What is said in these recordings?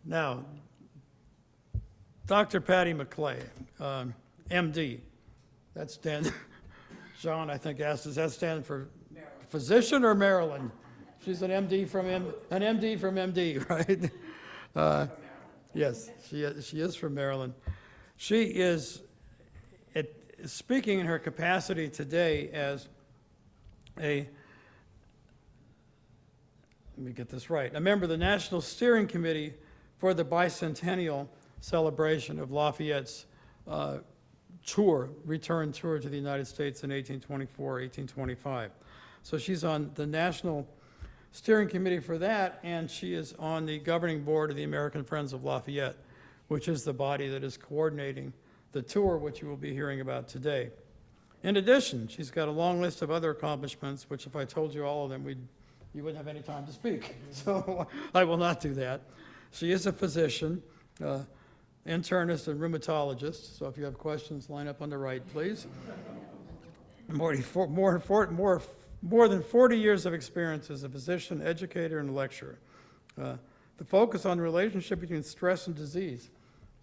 Now, Dr. Patty Maclay, MD. That stands, John, I think, asked, does that stand for Maryland. Physician or Maryland? She's an MD from MD, right? Yes, she is from Maryland. She is, speaking in her capacity today as let me get this right, a member of the National Steering Committee for the bicentennial celebration of Lafayette's return tour to the United States in 1824, 1825. So she's on the National Steering Committee for that, and she is on the governing board of the American Friends of Lafayette, which is the body that is coordinating the tour, which you will be hearing about today. In addition, she's got a long list of other accomplishments, which if I told you all of them, you wouldn't have any time to speak. So I will not do that. She is a physician, internist and rheumatologist. So if you have questions, line up on the right, please. More than 40 years of experience as a physician, educator, and lecturer. The focus on the relationship between stress and disease.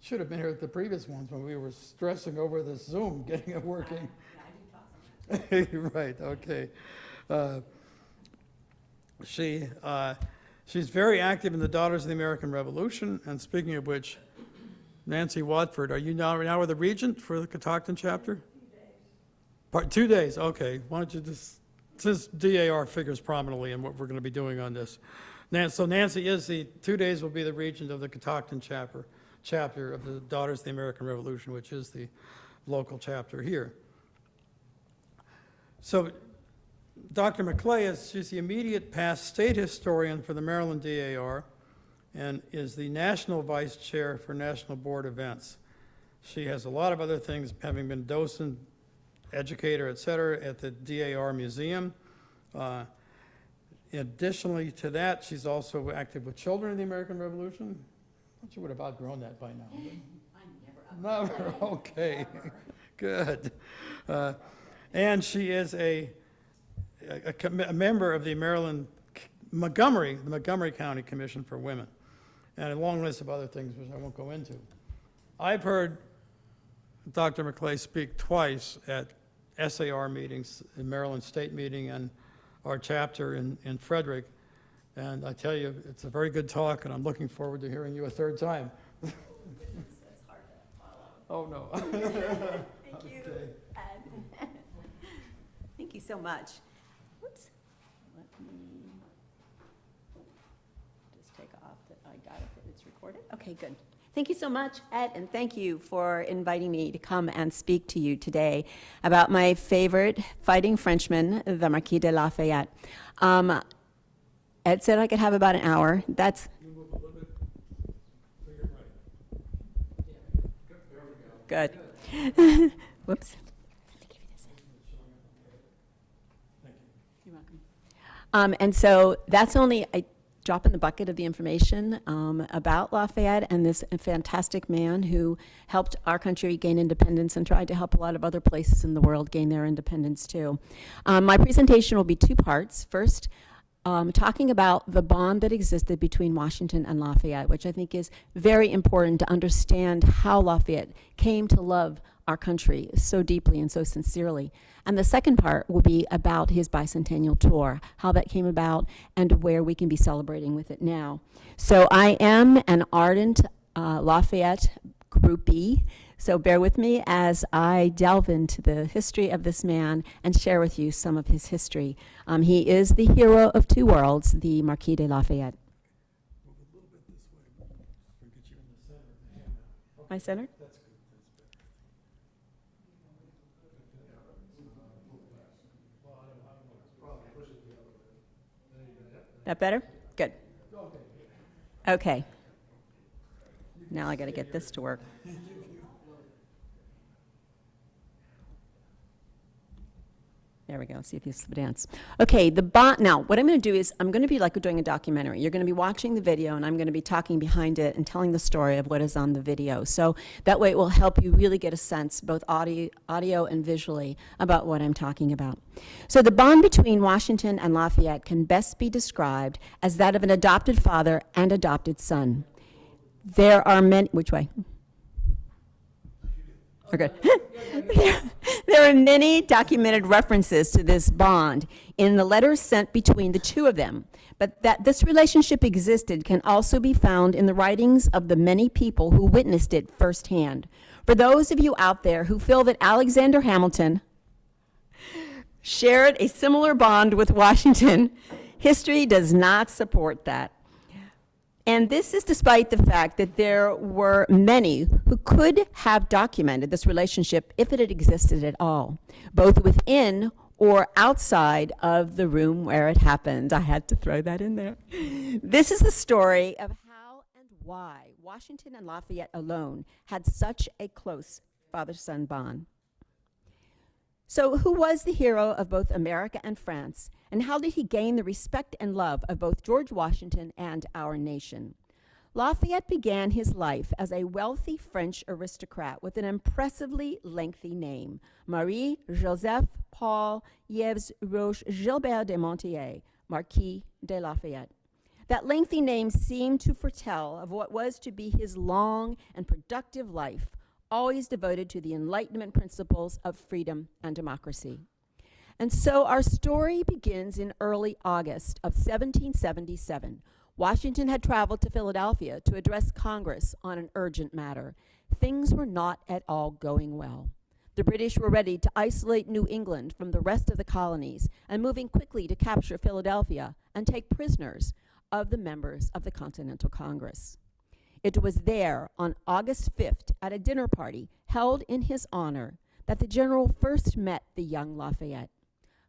Should have been here at the previous ones when we were stressing over this Zoom, getting it working. Right, okay. She's very active in the Daughters of the American Revolution, and speaking of which, Nancy Watford, are you now with the Regent for the Catoctin chapter? 2 days, okay. Why don't you just, since DAR figures prominently in what we're going to be doing on this. So Nancy is 2 days will be the Regent of the Catoctin chapter of the Daughters of the American Revolution, which is the local chapter here. So Dr. Maclay she's the immediate past state historian for the Maryland DAR and is the national vice chair for National Board events. She has a lot of other things, having been docent, educator, et cetera, at the DAR Museum. Additionally to that, she's also active with Children of the American Revolution. I thought you would have outgrown that by now. Never, okay, good. And she is a member of the Montgomery County Commission for Women, and a long list of other things which I won't go into. I've heard Dr. Maclay speak twice at SAR meetings, in Maryland State meeting and our chapter in Frederick, and I tell you, it's a very good talk, and I'm looking forward to hearing you a third time. It's hard to follow. Oh, no. Thank you. Okay. Thank you so much. Oops. Let me just take off that I got it, that it's recorded. Okay, good. Thank you so much, Ed, and thank you for inviting me to come and speak to you today about my favorite fighting Frenchman, the Marquis de Lafayette. Ed said I could have about an hour. That's Move a little bit to your right. Yeah. There we go. good. Whoops. You're welcome. And so that's only a drop in the bucket of the information about Lafayette and this fantastic man who helped our country gain independence and tried to help a lot of other places in the world gain their independence too. My presentation will be two parts. First, talking about the bond that existed between Washington and Lafayette, which I think is very important to understand how Lafayette came to love our country so deeply and so sincerely. And the second part will be about his bicentennial tour, how that came about and where we can be celebrating with it now. So I am an ardent Lafayette groupie, so bear with me as I delve into the history of this man and share with you some of his history. He is the hero of two worlds, the Marquis de Lafayette. Move a little bit this way. We'll get you in the center of the hand now. Okay. My center? That's good. That better? Good. Okay. Now I got to get this to work. There we go. See if you dance. Okay, the bond. Now, what I'm going to do is I'm going to be like doing a documentary. You're going to be watching the video, and I'm going to be talking behind it and telling the story of what is on the video. So that way it will help you really get a sense, both audio and visually, about what I'm talking about. So the bond between Washington and Lafayette can best be described as that of an adopted father and adopted son. There are many, which way? Okay. There are many documented references to this bond in the letters sent between the two of them, but that this relationship existed can also be found in the writings of the many people who witnessed it firsthand. For those of you out there who feel that Alexander Hamilton shared a similar bond with Washington, history does not support that. And this is despite the fact that there were many who could have documented this relationship if it had existed at all, both within or outside of the room where it happened. I had to throw that in there. This is the story of how and why Washington and Lafayette alone had such a close father-son bond. So who was the hero of both America and France, and how did he gain the respect and love of both George Washington and our nation? Lafayette began his life as a wealthy French aristocrat with an impressively lengthy name, Marie-Joseph Paul Yves Roche Gilbert de Montier, Marquis de Lafayette. That lengthy name seemed to foretell of what was to be his long and productive life, always devoted to the Enlightenment principles of freedom and democracy. And so our story begins in early August of 1777. Washington had traveled to Philadelphia to address Congress on an urgent matter. Things were not at all going well. The British were ready to isolate New England from the rest of the colonies and moving quickly to capture Philadelphia and take prisoners of the members of the Continental Congress. It was there on August 5th at a dinner party held in his honor that the general first met the young Lafayette.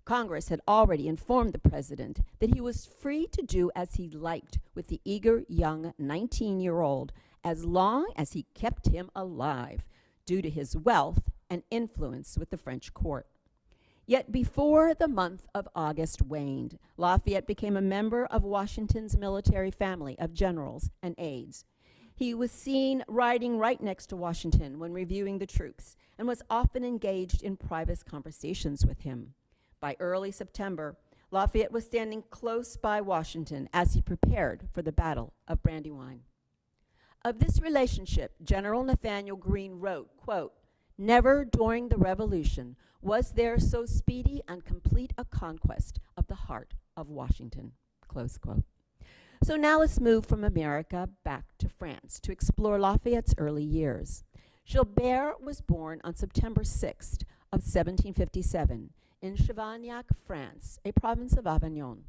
Congress had already informed the president that he was free to do as he liked with the eager young 19-year-old as long as he kept him alive due to his wealth and influence with the French court. Yet before the month of August waned, Lafayette became a member of Washington's military family of generals and aides. He was seen riding right next to Washington when reviewing the troops and was often engaged in private conversations with him. By early September, Lafayette was standing close by Washington as he prepared for the Battle of Brandywine. Of this relationship, General Nathanael Greene wrote, quote, "Never during the Revolution was there so speedy and complete a conquest of the heart of Washington," close quote. So now let's move from America back to France to explore Lafayette's early years. Gilbert was born on September 6th of 1757 in Chavagnac, France, a province of Avignon.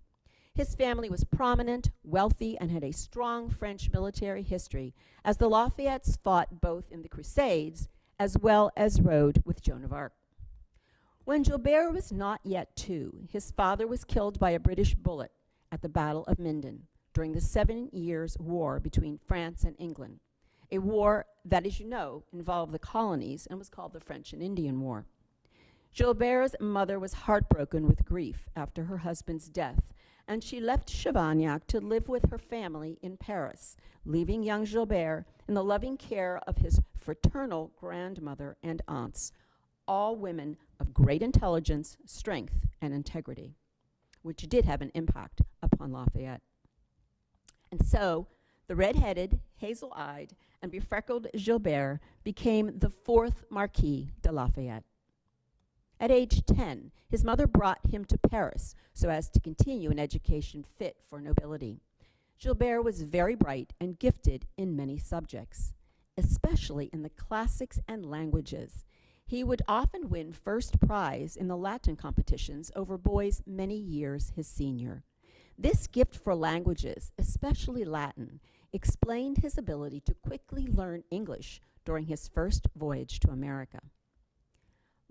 His family was prominent, wealthy, and had a strong French military history, as the Lafayettes fought both in the Crusades as well as rode with Joan of Arc. When Gilbert was not yet 2, his father was killed by a British bullet at the Battle of Minden during the 7 Years' War between France and England, a war that, as you know, involved the colonies and was called the French and Indian War. Gilbert's mother was heartbroken with grief after her husband's death, and she left Chavagnac to live with her family in Paris, leaving young Gilbert in the loving care of his fraternal grandmother and aunts, all women of great intelligence, strength, and integrity, which did have an impact upon Lafayette. And so, the red-headed, hazel-eyed, and befreckled Gilbert became the 4th Marquis de Lafayette. At age 10, his mother brought him to Paris so as to continue an education fit for nobility. Gilbert was very bright and gifted in many subjects, especially in the classics and languages. He would often win first prize in the Latin competitions over boys many years his senior. This gift for languages, especially Latin, explained his ability to quickly learn English during his first voyage to America.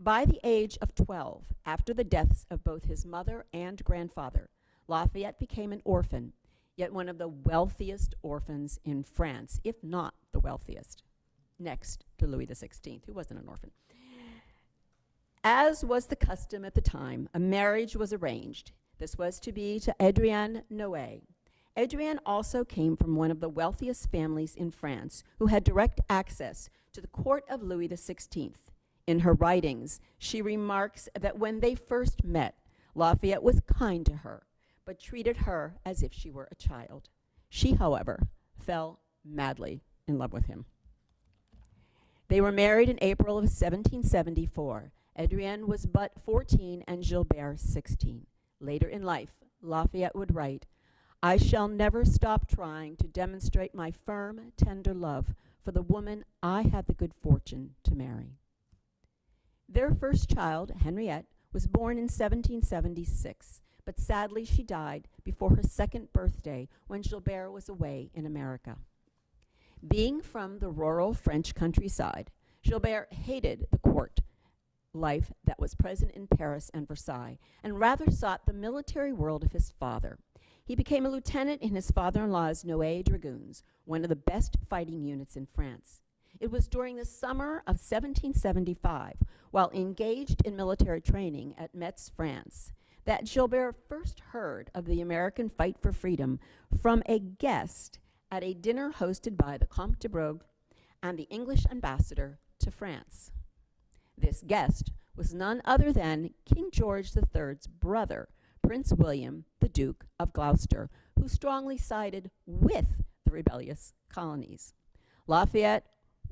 By the age of 12, after the deaths of both his mother and grandfather, Lafayette became an orphan, yet one of the wealthiest orphans in France, if not the wealthiest, next to Louis XVI, who wasn't an orphan. As was the custom at the time, a marriage was arranged. This was to be to Adrienne Noé. Adrienne also came from one of the wealthiest families in France, who had direct access to the court of Louis XVI. In her writings, she remarks that when they first met, Lafayette was kind to her, but treated her as if she were a child. She, however, fell madly in love with him. They were married in April of 1774. Adrienne was but 14 and Gilbert 16. Later in life, Lafayette would write, "I shall never stop trying to demonstrate my firm, tender love for the woman I had the good fortune to marry." Their first child, Henriette, was born in 1776, but sadly she died before her second birthday when Gilbert was away in America. Being from the rural French countryside, Gilbert hated the court life that was present in Paris and Versailles, and rather sought the military world of his father. He became a lieutenant in his father-in-law's Noailles Dragoons, one of the best fighting units in France. It was during the summer of 1775, while engaged in military training at Metz, France, that Gilbert first heard of the American fight for freedom from a guest at a dinner hosted by the Comte de Broglie and the English ambassador to France. This guest was none other than King George III's brother, Prince William, the Duke of Gloucester, who strongly sided with the rebellious colonies. Lafayette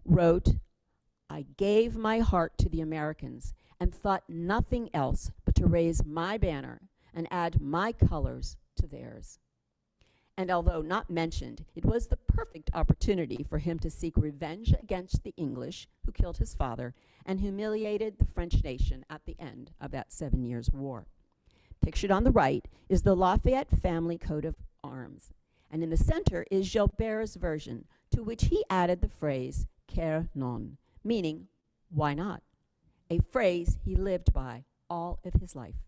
wrote, "I gave my heart to the Americans and thought nothing else but to raise my banner and add my colors to theirs." And although not mentioned, it was the perfect opportunity for him to seek revenge against the English, who killed his father and humiliated the French nation at the end of that 7 Years' War. Pictured on the right is the Lafayette family coat of arms, and in the center is Gilbert's version, to which he added the phrase "car non," meaning "why not?", a phrase he lived by all of his life.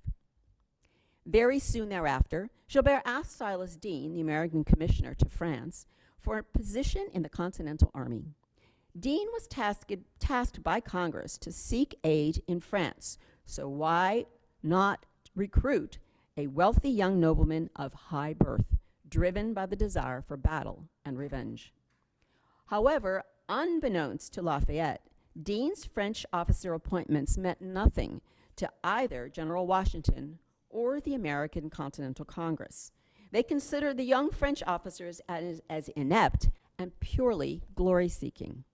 Very soon thereafter, Gilbert asked Silas Deane, the American commissioner to France, for a position in the Continental Army. Deane was tasked by Congress to seek aid in France, so why not recruit a wealthy young nobleman of high birth, driven by the desire for battle and revenge? However, unbeknownst to Lafayette, Deane's French officer appointments meant nothing to either General Washington or the American Continental Congress. They considered the young French officers as inept and purely glory-seeking.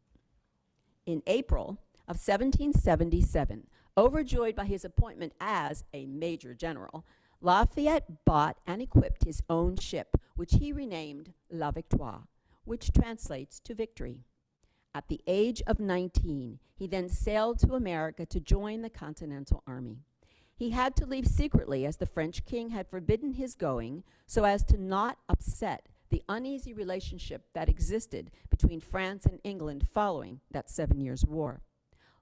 In April of 1777, overjoyed by his appointment as a major general, Lafayette bought and equipped his own ship, which he renamed La Victoire, which translates to victory. At the age of 19, he then sailed to America to join the Continental Army. He had to leave secretly, as the French king had forbidden his going, so as to not upset the uneasy relationship that existed between France and England following that 7 Years' War.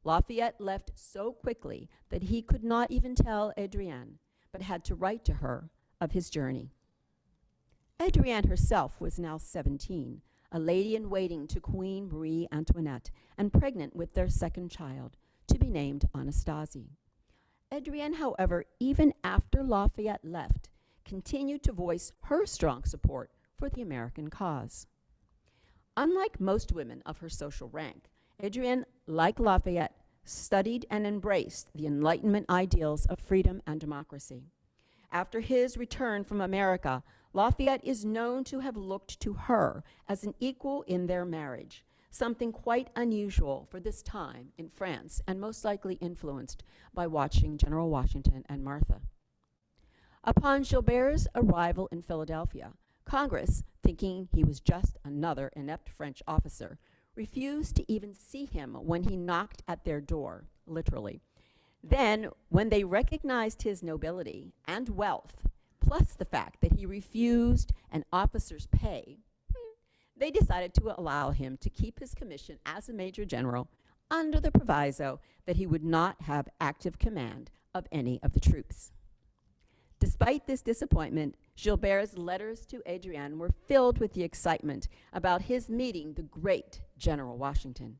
Lafayette left so quickly that he could not even tell Adrienne, but had to write to her of his journey. Adrienne herself was now 17, a lady-in-waiting to Queen Marie Antoinette, and pregnant with their second child, to be named Anastasie. Adrienne, however, even after Lafayette left, continued to voice her strong support for the American cause. Unlike most women of her social rank, Adrienne, like Lafayette, studied and embraced the Enlightenment ideals of freedom and democracy. After his return from America, Lafayette is known to have looked to her as an equal in their marriage, something quite unusual for this time in France, and most likely influenced by watching General Washington and Martha. Upon Gilbert's arrival in Philadelphia, Congress, thinking he was just another inept French officer, refused to even see him when he knocked at their door, literally. Then, when they recognized his nobility and wealth, plus the fact that he refused an officer's pay, they decided to allow him to keep his commission as a major general under the proviso that he would not have active command of any of the troops. Despite this disappointment, Gilbert's letters to Adrienne were filled with the excitement about his meeting the great General Washington.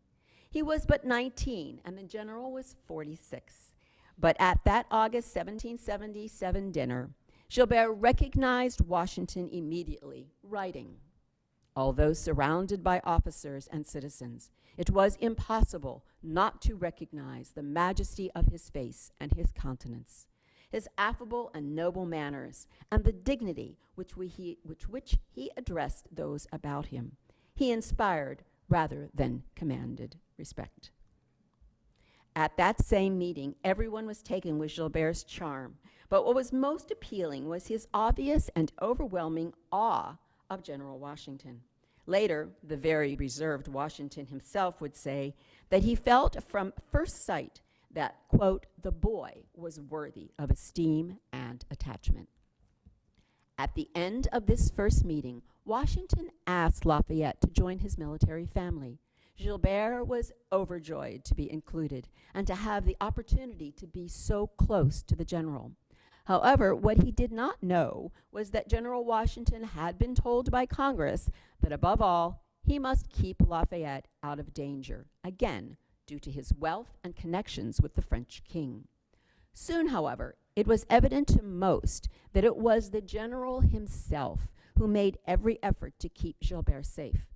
He was but 19, and the general was 46. But at that August 1777 dinner, Gilbert recognized Washington immediately, writing, "Although surrounded by officers and citizens, it was impossible not to recognize the majesty of his face and his countenance, his affable and noble manners, and the dignity with which he addressed those about him. He inspired rather than commanded respect. At that same meeting, everyone was taken with Gilbert's charm, but what was most appealing was his obvious and overwhelming awe of General Washington. Later, the very reserved Washington himself would say that he felt from first sight that, quote, the boy was worthy of esteem and attachment. At the end of this first meeting, Washington asked Lafayette to join his military family. Gilbert was overjoyed to be included and to have the opportunity to be so close to the general. However, what he did not know was that General Washington had been told by Congress that above all, he must keep Lafayette out of danger, again, due to his wealth and connections with the French king. Soon, however, it was evident to most that it was the general himself who made every effort to keep Gilbert safe,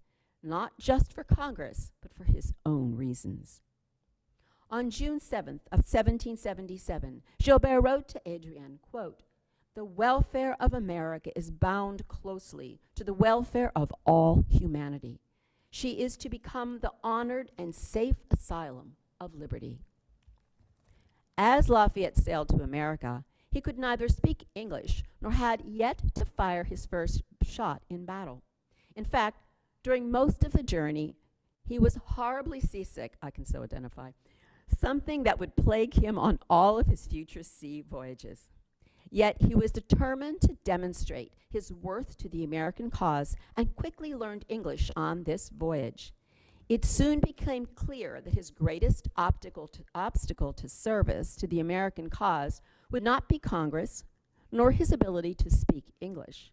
not just for Congress, but for his own reasons. On June 7th of 1777, Gilbert wrote to Adrienne, quote, the welfare of America is bound closely to the welfare of all humanity. She is to become the honored and safe asylum of liberty. As Lafayette sailed to America, he could neither speak English nor had yet to fire his first shot in battle. In fact, during most of the journey, he was horribly seasick, I can so identify, something that would plague him on all of his future sea voyages. Yet he was determined to demonstrate his worth to the American cause and quickly learned English on this voyage. It soon became clear that his greatest obstacle to service to the American cause would not be Congress, nor his ability to speak English,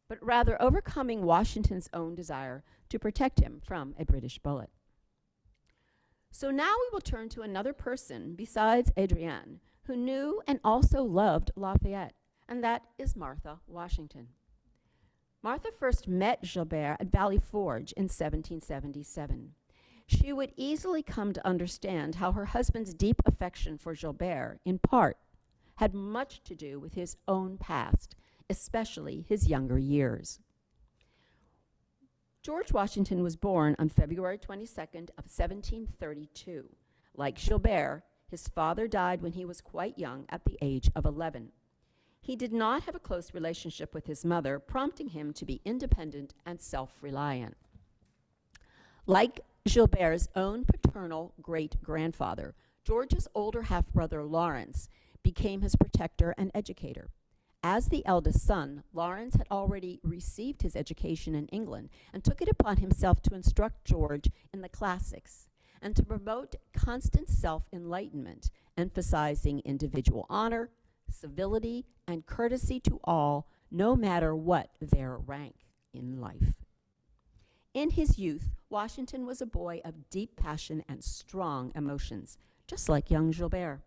but rather overcoming Washington's own desire to protect him from a British bullet. So now we will turn to another person besides Adrienne, who knew and also loved Lafayette, and that is Martha Washington. Martha first met Gilbert at Valley Forge in 1777. She would easily come to understand how her husband's deep affection for Gilbert, in part, had much to do with his own past, especially his younger years. George Washington was born on February 22nd of 1732. Like Gilbert, his father died when he was quite young at the age of 11. He did not have a close relationship with his mother, prompting him to be independent and self-reliant. Like Gilbert's own paternal great-grandfather, George's older half-brother Lawrence became his protector and educator. As the eldest son, Lawrence had already received his education in England and took it upon himself to instruct George in the classics and to promote constant self-enlightenment, emphasizing individual honor, civility, and courtesy to all, no matter what their rank in life. In his youth, Washington was a boy of deep passion and strong emotions, just like young Gilbert.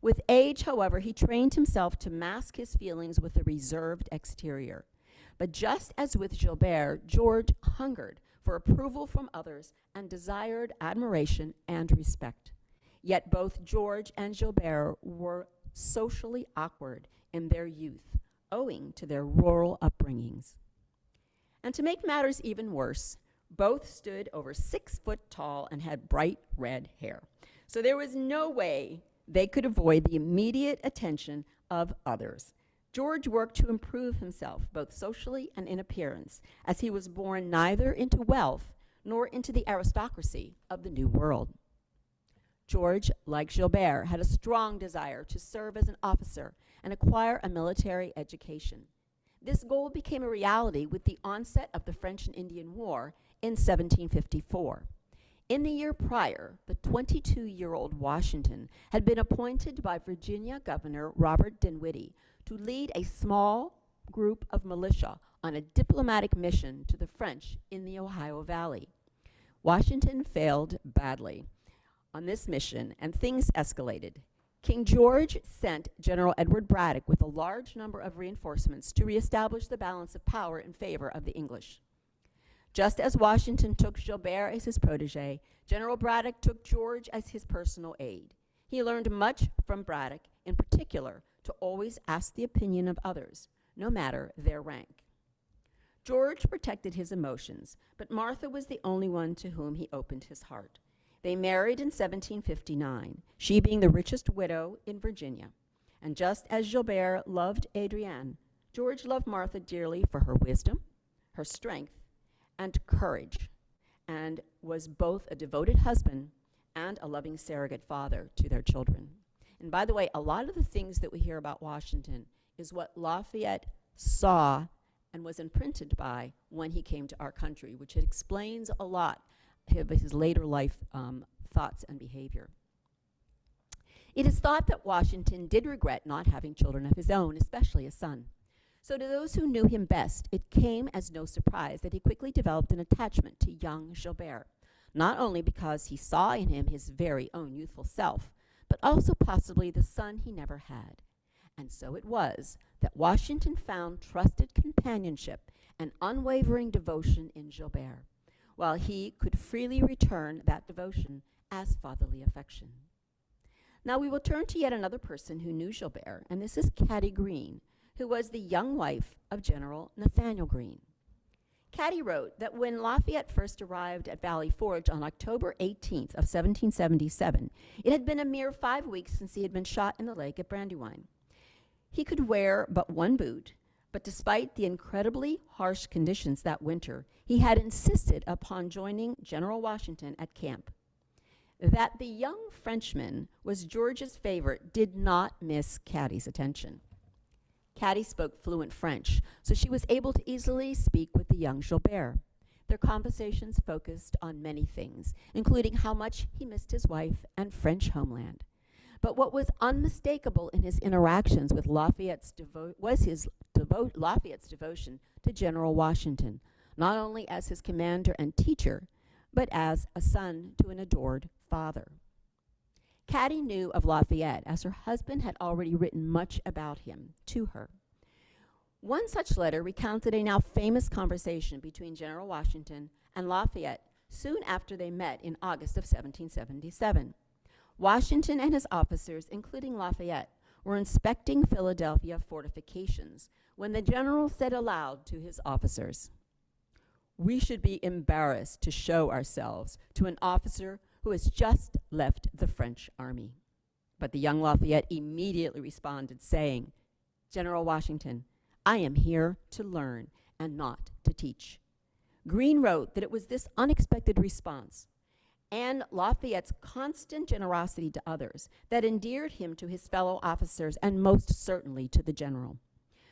With age, however, he trained himself to mask his feelings with a reserved exterior. But just as with Gilbert, George hungered for approval from others and desired admiration and respect. Yet both George and Gilbert were socially awkward in their youth, owing to their rural upbringings. And to make matters even worse, both stood over 6 foot tall and had bright red hair. So there was no way they could avoid the immediate attention of others. George worked to improve himself, both socially and in appearance, as he was born neither into wealth nor into the aristocracy of the New World. George, like Gilbert, had a strong desire to serve as an officer and acquire a military education. This goal became a reality with the onset of the French and Indian War in 1754. In the year prior, the 22-year-old Washington had been appointed by Virginia Governor Robert Dinwiddie to lead a small group of militia on a diplomatic mission to the French in the Ohio Valley. Washington failed badly on this mission, and things escalated. King George sent General Edward Braddock with a large number of reinforcements to reestablish the balance of power in favor of the English. Just as Washington took Gilbert as his protege, General Braddock took George as his personal aide. He learned much from Braddock, in particular, to always ask the opinion of others, no matter their rank. George protected his emotions, but Martha was the only one to whom he opened his heart. They married in 1759, she being the richest widow in Virginia. And just as Gilbert loved Adrienne, George loved Martha dearly for her wisdom, her strength, and courage, and was both a devoted husband and a loving surrogate father to their children. And by the way, a lot of the things that we hear about Washington is what Lafayette saw and was imprinted by when he came to our country, which explains a lot of his later life thoughts and behavior. It is thought that Washington did regret not having children of his own, especially a son. So to those who knew him best, it came as no surprise that he quickly developed an attachment to young Gilbert, not only because he saw in him his very own youthful self, but also possibly the son he never had. And so it was that Washington found trusted companionship and unwavering devotion in Gilbert, while he could freely return that devotion as fatherly affection. Now we will turn to yet another person who knew Gilbert, and this is Caddy Green, who was the young wife of General Nathaniel Greene. Caddy wrote that when Lafayette first arrived at Valley Forge on October 18th of 1777, it had been a mere 5 weeks since he had been shot in the leg at Brandywine. He could wear but one boot, but despite the incredibly harsh conditions that winter, he had insisted upon joining General Washington at camp. That the young Frenchman was George's favorite did not miss Caddy's attention. Caddy spoke fluent French, so she was able to easily speak with the young Gilbert. Their conversations focused on many things, including how much he missed his wife and French homeland. But what was unmistakable in his interactions with Lafayette's devotion to General Washington, not only as his commander and teacher, but as a son to an adored father. Caddy knew of Lafayette, as her husband had already written much about him to her. One such letter recounted a now famous conversation between General Washington and Lafayette soon after they met in August of 1777. Washington and his officers, including Lafayette, were inspecting Philadelphia fortifications when the general said aloud to his officers, "We should be embarrassed to show ourselves to an officer who has just left the French army." But the young Lafayette immediately responded, saying, "General Washington, I am here to learn and not to teach." Greene wrote that it was this unexpected response and Lafayette's constant generosity to others that endeared him to his fellow officers and most certainly to the general.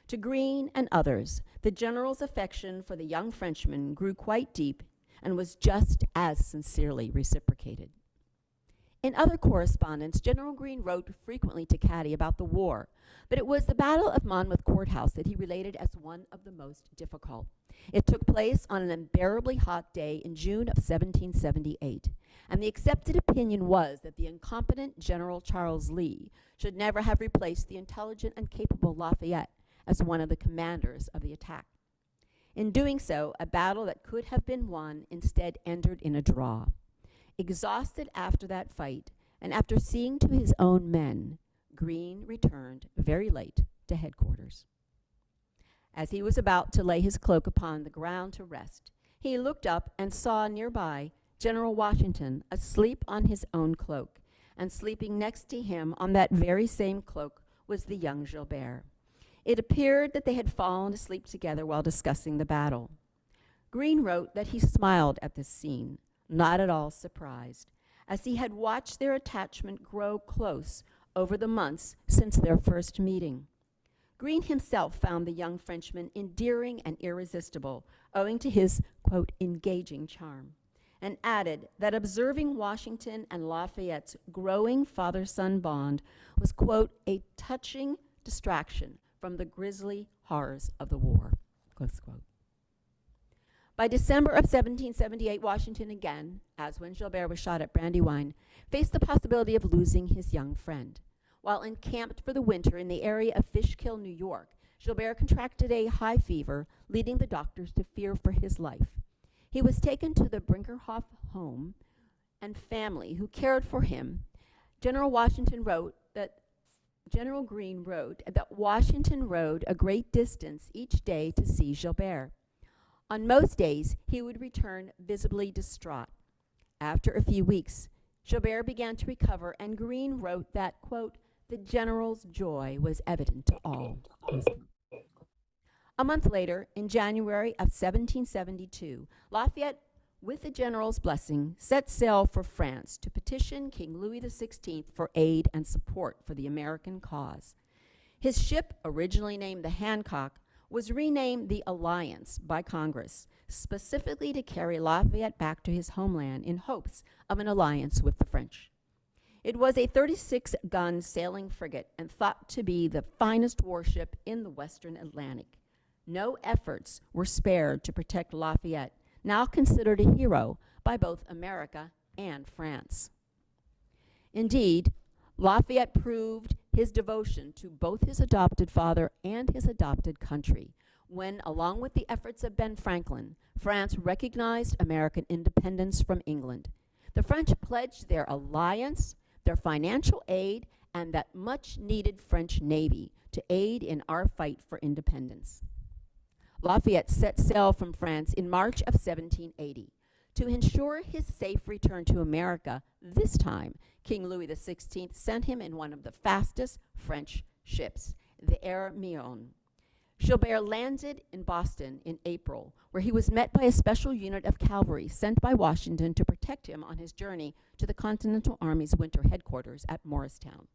To Greene and others, the general's affection for the young Frenchman grew quite deep and was just as sincerely reciprocated. In other correspondence, General Greene wrote frequently to Caddy about the war, but it was the Battle of Monmouth Courthouse that he related as one of the most difficult. It took place on an unbearably hot day in June of 1778, and the accepted opinion was that the incompetent General Charles Lee should never have replaced the intelligent and capable Lafayette as one of the commanders of the attack. In doing so, a battle that could have been won instead ended in a draw. Exhausted after that fight, and after seeing to his own men, Greene returned very late to headquarters. As he was about to lay his cloak upon the ground to rest, he looked up and saw nearby General Washington asleep on his own cloak, and sleeping next to him on that very same cloak was the young Gilbert. It appeared that they had fallen asleep together while discussing the battle. Greene wrote that he smiled at this scene, not at all surprised, as he had watched their attachment grow close over the months since their first meeting. Greene himself found the young Frenchman endearing and irresistible, owing to his, quote, engaging charm, and added that observing Washington and Lafayette's growing father-son bond was, quote, a touching distraction from the grisly horrors of the war, close quote. By December of 1778, Washington again, as when Gilbert was shot at Brandywine, faced the possibility of losing his young friend. While encamped for the winter in the area of Fishkill, New York, Gilbert contracted a high fever, leading the doctors to fear for his life. He was taken to the Brinkerhoff home and family who cared for him. General Greene wrote that Washington rode a great distance each day to see Gilbert. On most days, he would return visibly distraught. After a few weeks, Gilbert began to recover, and Greene wrote that, quote, "the general's joy was evident to all." A month later, in January of 1772, Lafayette, with the general's blessing, set sail for France to petition King Louis XVI for aid and support for the American cause. His ship, originally named the Hancock, was renamed the Alliance by Congress, specifically to carry Lafayette back to his homeland in hopes of an alliance with the French. It was a 36-gun sailing frigate and thought to be the finest warship in the Western Atlantic. No efforts were spared to protect Lafayette, now considered a hero by both America and France. Indeed, Lafayette proved his devotion to both his adopted father and his adopted country when, along with the efforts of Ben Franklin, France recognized American independence from England. The French pledged their alliance, their financial aid, and that much-needed French Navy to aid in our fight for independence. Lafayette set sail from France in March of 1780. To ensure his safe return to America, this time, King Louis XVI sent him in one of the fastest French ships, the Hermione. Gilbert landed in Boston in April, where he was met by a special unit of cavalry sent by Washington to protect him on his journey to the Continental Army's winter headquarters at Morristown.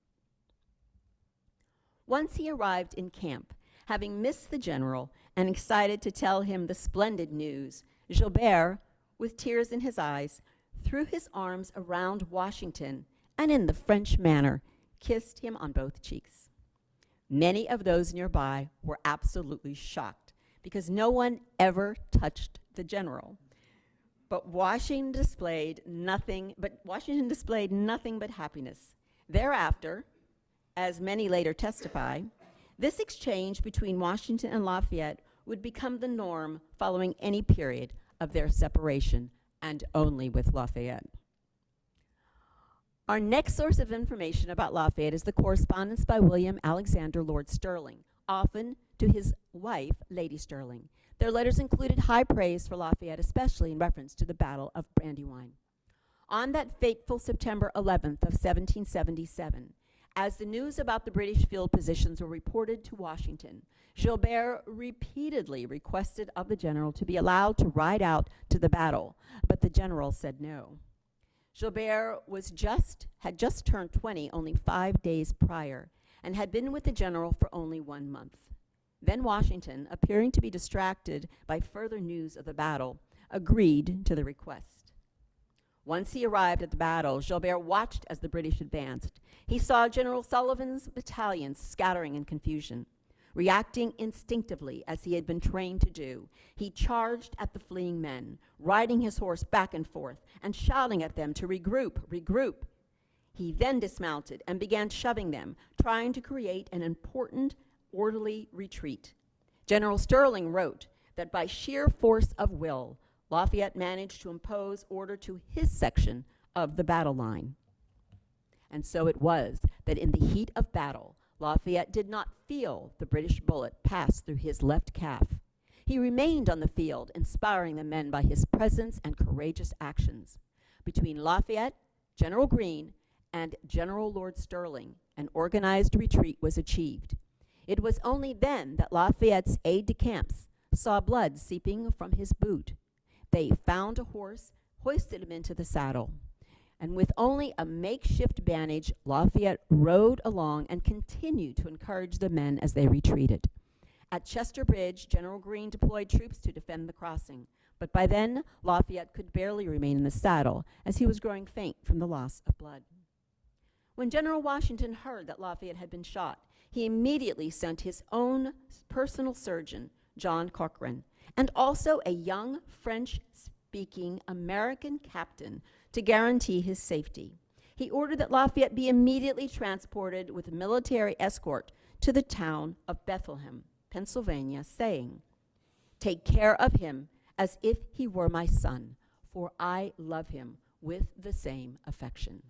Once he arrived in camp, having missed the general and excited to tell him the splendid news, Gilbert, with tears in his eyes, threw his arms around Washington and, in the French manner, kissed him on both cheeks. Many of those nearby were absolutely shocked because no one ever touched the general. But Washington displayed nothing but happiness. Thereafter, as many later testify, this exchange between Washington and Lafayette would become the norm following any period of their separation, and only with Lafayette. Our next source of information about Lafayette is the correspondence by William Alexander Lord Sterling, often to his wife, Lady Sterling. Their letters included high praise for Lafayette, especially in reference to the Battle of Brandywine. On that fateful September 11th of 1777, as the news about the British field positions were reported to Washington, Gilbert repeatedly requested of the general to be allowed to ride out to the battle, but the general said no. Gilbert had just turned 20 only 5 days prior and had been with the general for only 1 month. Then Washington, appearing to be distracted by further news of the battle, agreed to the request. Once he arrived at the battle, Gilbert watched as the British advanced. He saw General Sullivan's battalions scattering in confusion. Reacting instinctively as he had been trained to do, he charged at the fleeing men, riding his horse back and forth and shouting at them to regroup, regroup. He then dismounted and began shoving them, trying to create an important, orderly retreat. General Sterling wrote that by sheer force of will, Lafayette managed to impose order to his section of the battle line. And so it was that in the heat of battle, Lafayette did not feel the British bullet pass through his left calf. He remained on the field, inspiring the men by his presence and courageous actions. Between Lafayette, General Greene, and General Lord Sterling, an organized retreat was achieved. It was only then that Lafayette's aide-de-camps saw blood seeping from his boot. They found a horse, hoisted him into the saddle, and with only a makeshift bandage, Lafayette rode along and continued to encourage the men as they retreated. At Chester Bridge, General Greene deployed troops to defend the crossing, but by then, Lafayette could barely remain in the saddle as he was growing faint from the loss of blood. When General Washington heard that Lafayette had been shot, he immediately sent his own personal surgeon, John Cochrane, and also a young French-speaking American captain to guarantee his safety. He ordered that Lafayette be immediately transported with military escort to the town of Bethlehem, Pennsylvania, saying, "Take care of him as if he were my son, for I love him with the same affection."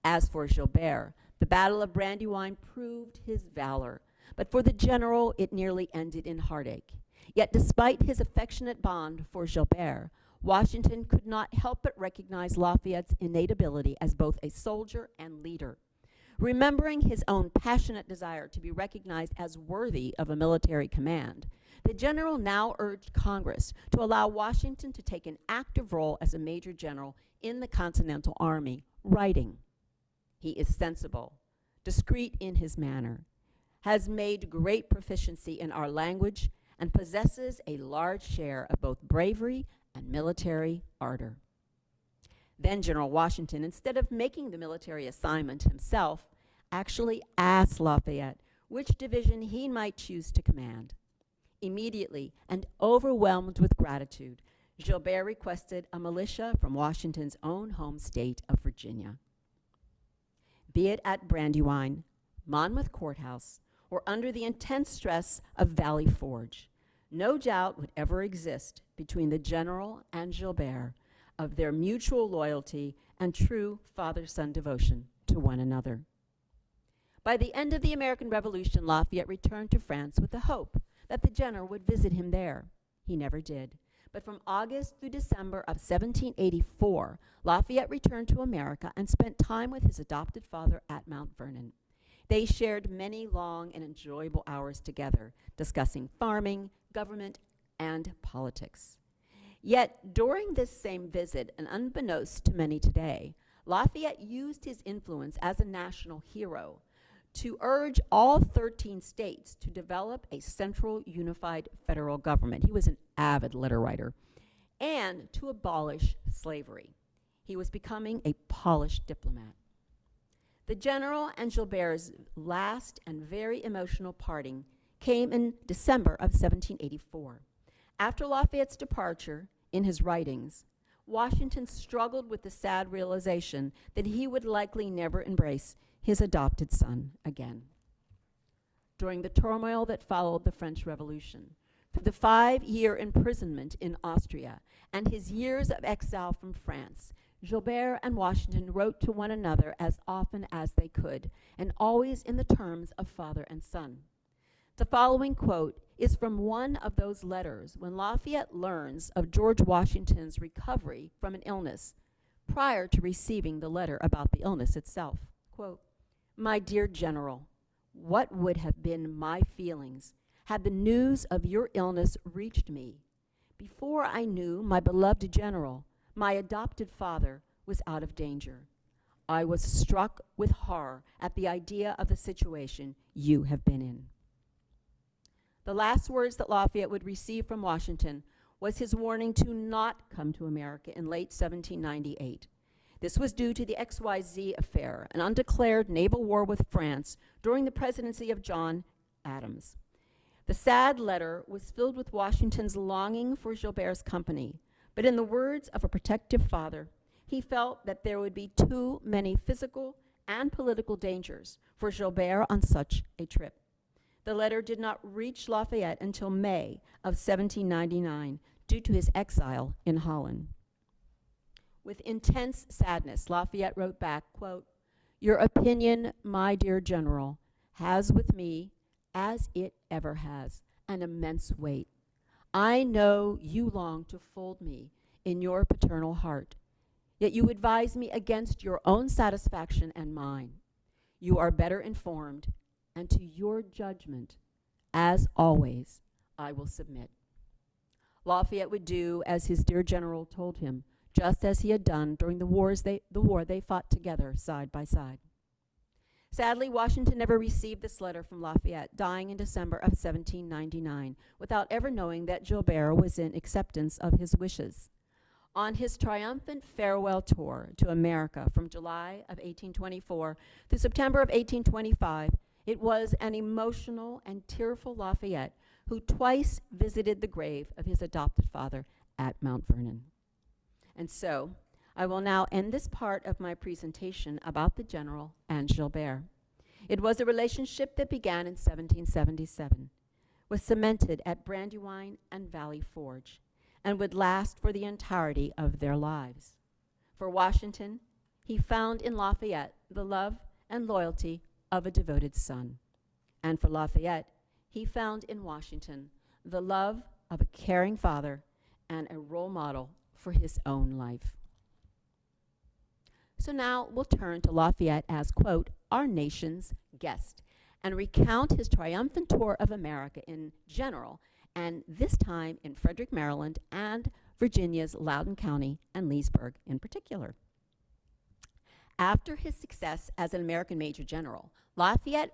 As for Gilbert, the Battle of Brandywine proved his valor, but for the general, it nearly ended in heartache. Yet despite his affectionate bond for Gilbert, Washington could not help but recognize Lafayette's innate ability as both a soldier and leader. Remembering his own passionate desire to be recognized as worthy of a military command, the general now urged Congress to allow Washington to take an active role as a major general in the Continental Army, writing, "He is sensible, discreet in his manner, has made great proficiency in our language, and possesses a large share of both bravery and military ardor." Then General Washington, instead of making the military assignment himself, actually asked Lafayette which division he might choose to command. Immediately, and overwhelmed with gratitude, Gilbert requested a militia from Washington's own home state of Virginia. Be it at Brandywine, Monmouth Courthouse, or under the intense stress of Valley Forge, no doubt would ever exist between the general and Gilbert of their mutual loyalty and true father-son devotion to one another. By the end of the American Revolution, Lafayette returned to France with the hope that the general would visit him there. He never did. But from August through December of 1784, Lafayette returned to America and spent time with his adopted father at Mount Vernon. They shared many long and enjoyable hours together, discussing farming, government, and politics. Yet during this same visit, and unbeknownst to many today, Lafayette used his influence as a national hero to urge all 13 states to develop a central unified federal government. He was an avid letter writer. And to abolish slavery. He was becoming a polished diplomat. The general and Gilbert's last and very emotional parting came in December of 1784. After Lafayette's departure, in his writings, Washington struggled with the sad realization that he would likely never embrace his adopted son again. During the turmoil that followed the French Revolution, through the 5-year imprisonment in Austria and his years of exile from France, Gilbert and Washington wrote to one another as often as they could, and always in the terms of father and son. The following quote is from one of those letters when Lafayette learns of George Washington's recovery from an illness prior to receiving the letter about the illness itself. Quote, "My dear General, what would have been my feelings had the news of your illness reached me before I knew my beloved General, my adopted father, was out of danger? I was struck with horror at the idea of the situation you have been in." The last words that Lafayette would receive from Washington was his warning to not come to America in late 1798. This was due to the XYZ affair, an undeclared naval war with France during the presidency of John Adams. The sad letter was filled with Washington's longing for Gilbert's company, but in the words of a protective father, he felt that there would be too many physical and political dangers for Gilbert on such a trip. The letter did not reach Lafayette until May of 1799 due to his exile in Holland. With intense sadness, Lafayette wrote back, quote, "Your opinion, my dear General, has with me, as it ever has, an immense weight. I know you long to fold me in your paternal heart, yet you advise me against your own satisfaction and mine. You are better informed, and to your judgment, as always, I will submit." Lafayette would do as his dear general told him, just as he had done during the war they fought together side by side. Sadly, Washington never received this letter from Lafayette, dying in December of 1799, without ever knowing that Gilbert was in acceptance of his wishes. On his triumphant farewell tour to America from July of 1824 through September of 1825, it was an emotional and tearful Lafayette who twice visited the grave of his adopted father at Mount Vernon. And so, I will now end this part of my presentation about the general and Gilbert. It was a relationship that began in 1777, was cemented at Brandywine and Valley Forge, and would last for the entirety of their lives. For Washington, he found in Lafayette the love and loyalty of a devoted son. And for Lafayette, he found in Washington the love of a caring father and a role model for his own life. So now we'll turn to Lafayette as, quote, our nation's guest, and recount his triumphant tour of America in general, and this time in Frederick, Maryland, and Virginia's Loudoun County and Leesburg in particular. After his success as an American Major General, Lafayette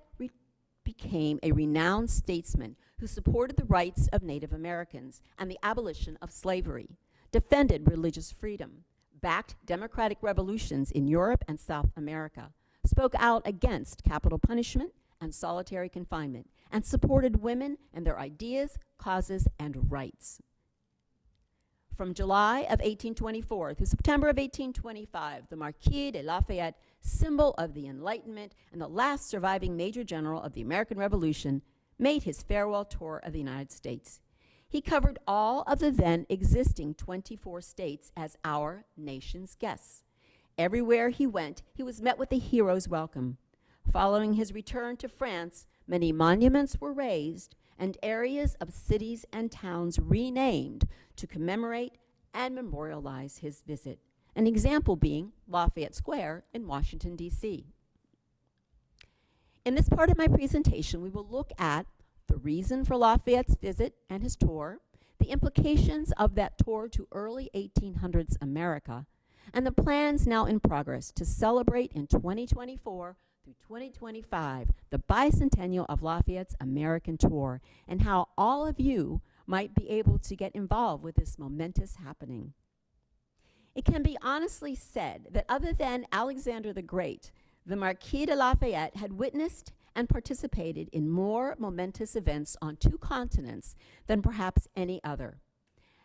became a renowned statesman who supported the rights of Native Americans and the abolition of slavery, defended religious freedom, backed democratic revolutions in Europe and South America, spoke out against capital punishment and solitary confinement, and supported women and their ideas, causes, and rights. From July of 1824 through September of 1825, the Marquis de Lafayette, symbol of the Enlightenment and the last surviving Major General of the American Revolution, made his farewell tour of the United States. He covered all of the then existing 24 states as our nation's guest. Everywhere he went, he was met with a hero's welcome. Following his return to France, many monuments were raised and areas of cities and towns renamed to commemorate and memorialize his visit, an example being Lafayette Square in Washington, D.C. In this part of my presentation, we will look at the reason for Lafayette's visit and his tour, the implications of that tour to early 1800s America, and the plans now in progress to celebrate in 2024 through 2025 the bicentennial of Lafayette's American tour, and how all of you might be able to get involved with this momentous happening. It can be honestly said that other than Alexander the Great, the Marquis de Lafayette had witnessed and participated in more momentous events on 2 continents than perhaps any other.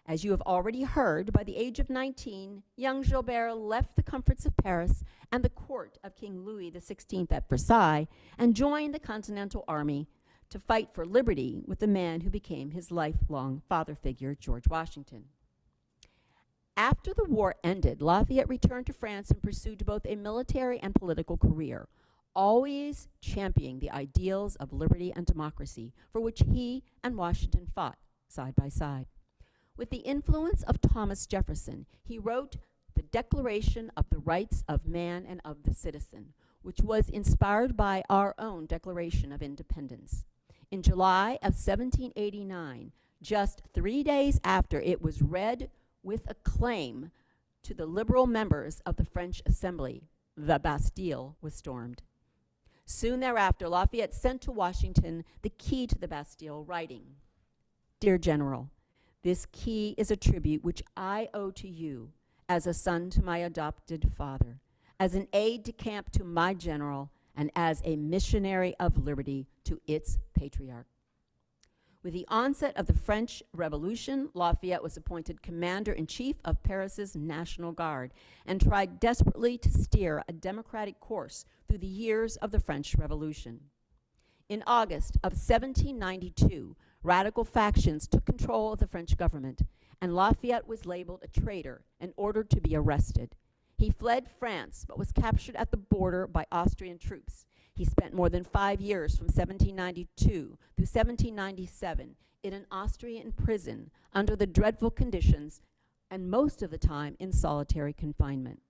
As you have already heard, by the age of 19, young Gilbert left the comforts of Paris and the court of King Louis XVI at Versailles and joined the Continental Army to fight for liberty with the man who became his lifelong father figure, George Washington. After the war ended, Lafayette returned to France and pursued both a military and political career, always championing the ideals of liberty and democracy for which he and Washington fought side by side. With the influence of Thomas Jefferson, he wrote the Declaration of the Rights of Man and of the Citizen, which was inspired by our own Declaration of Independence. In July of 1789, just 3 days after it was read with acclaim to the liberal members of the French Assembly, the Bastille was stormed. Soon thereafter, Lafayette sent to Washington the key to the Bastille, writing, "Dear General, this key is a tribute which I owe to you as a son to my adopted father, as an aide-de-camp to my general, and as a missionary of liberty to its patriarch." With the onset of the French Revolution, Lafayette was appointed commander-in-chief of Paris's National Guard and tried desperately to steer a democratic course through the years of the French Revolution. In August of 1792, radical factions took control of the French government, and Lafayette was labeled a traitor and ordered to be arrested. He fled France, but was captured at the border by Austrian troops. He spent more than 5 years from 1792 through 1797 in an Austrian prison under the dreadful conditions, and most of the time in solitary confinement.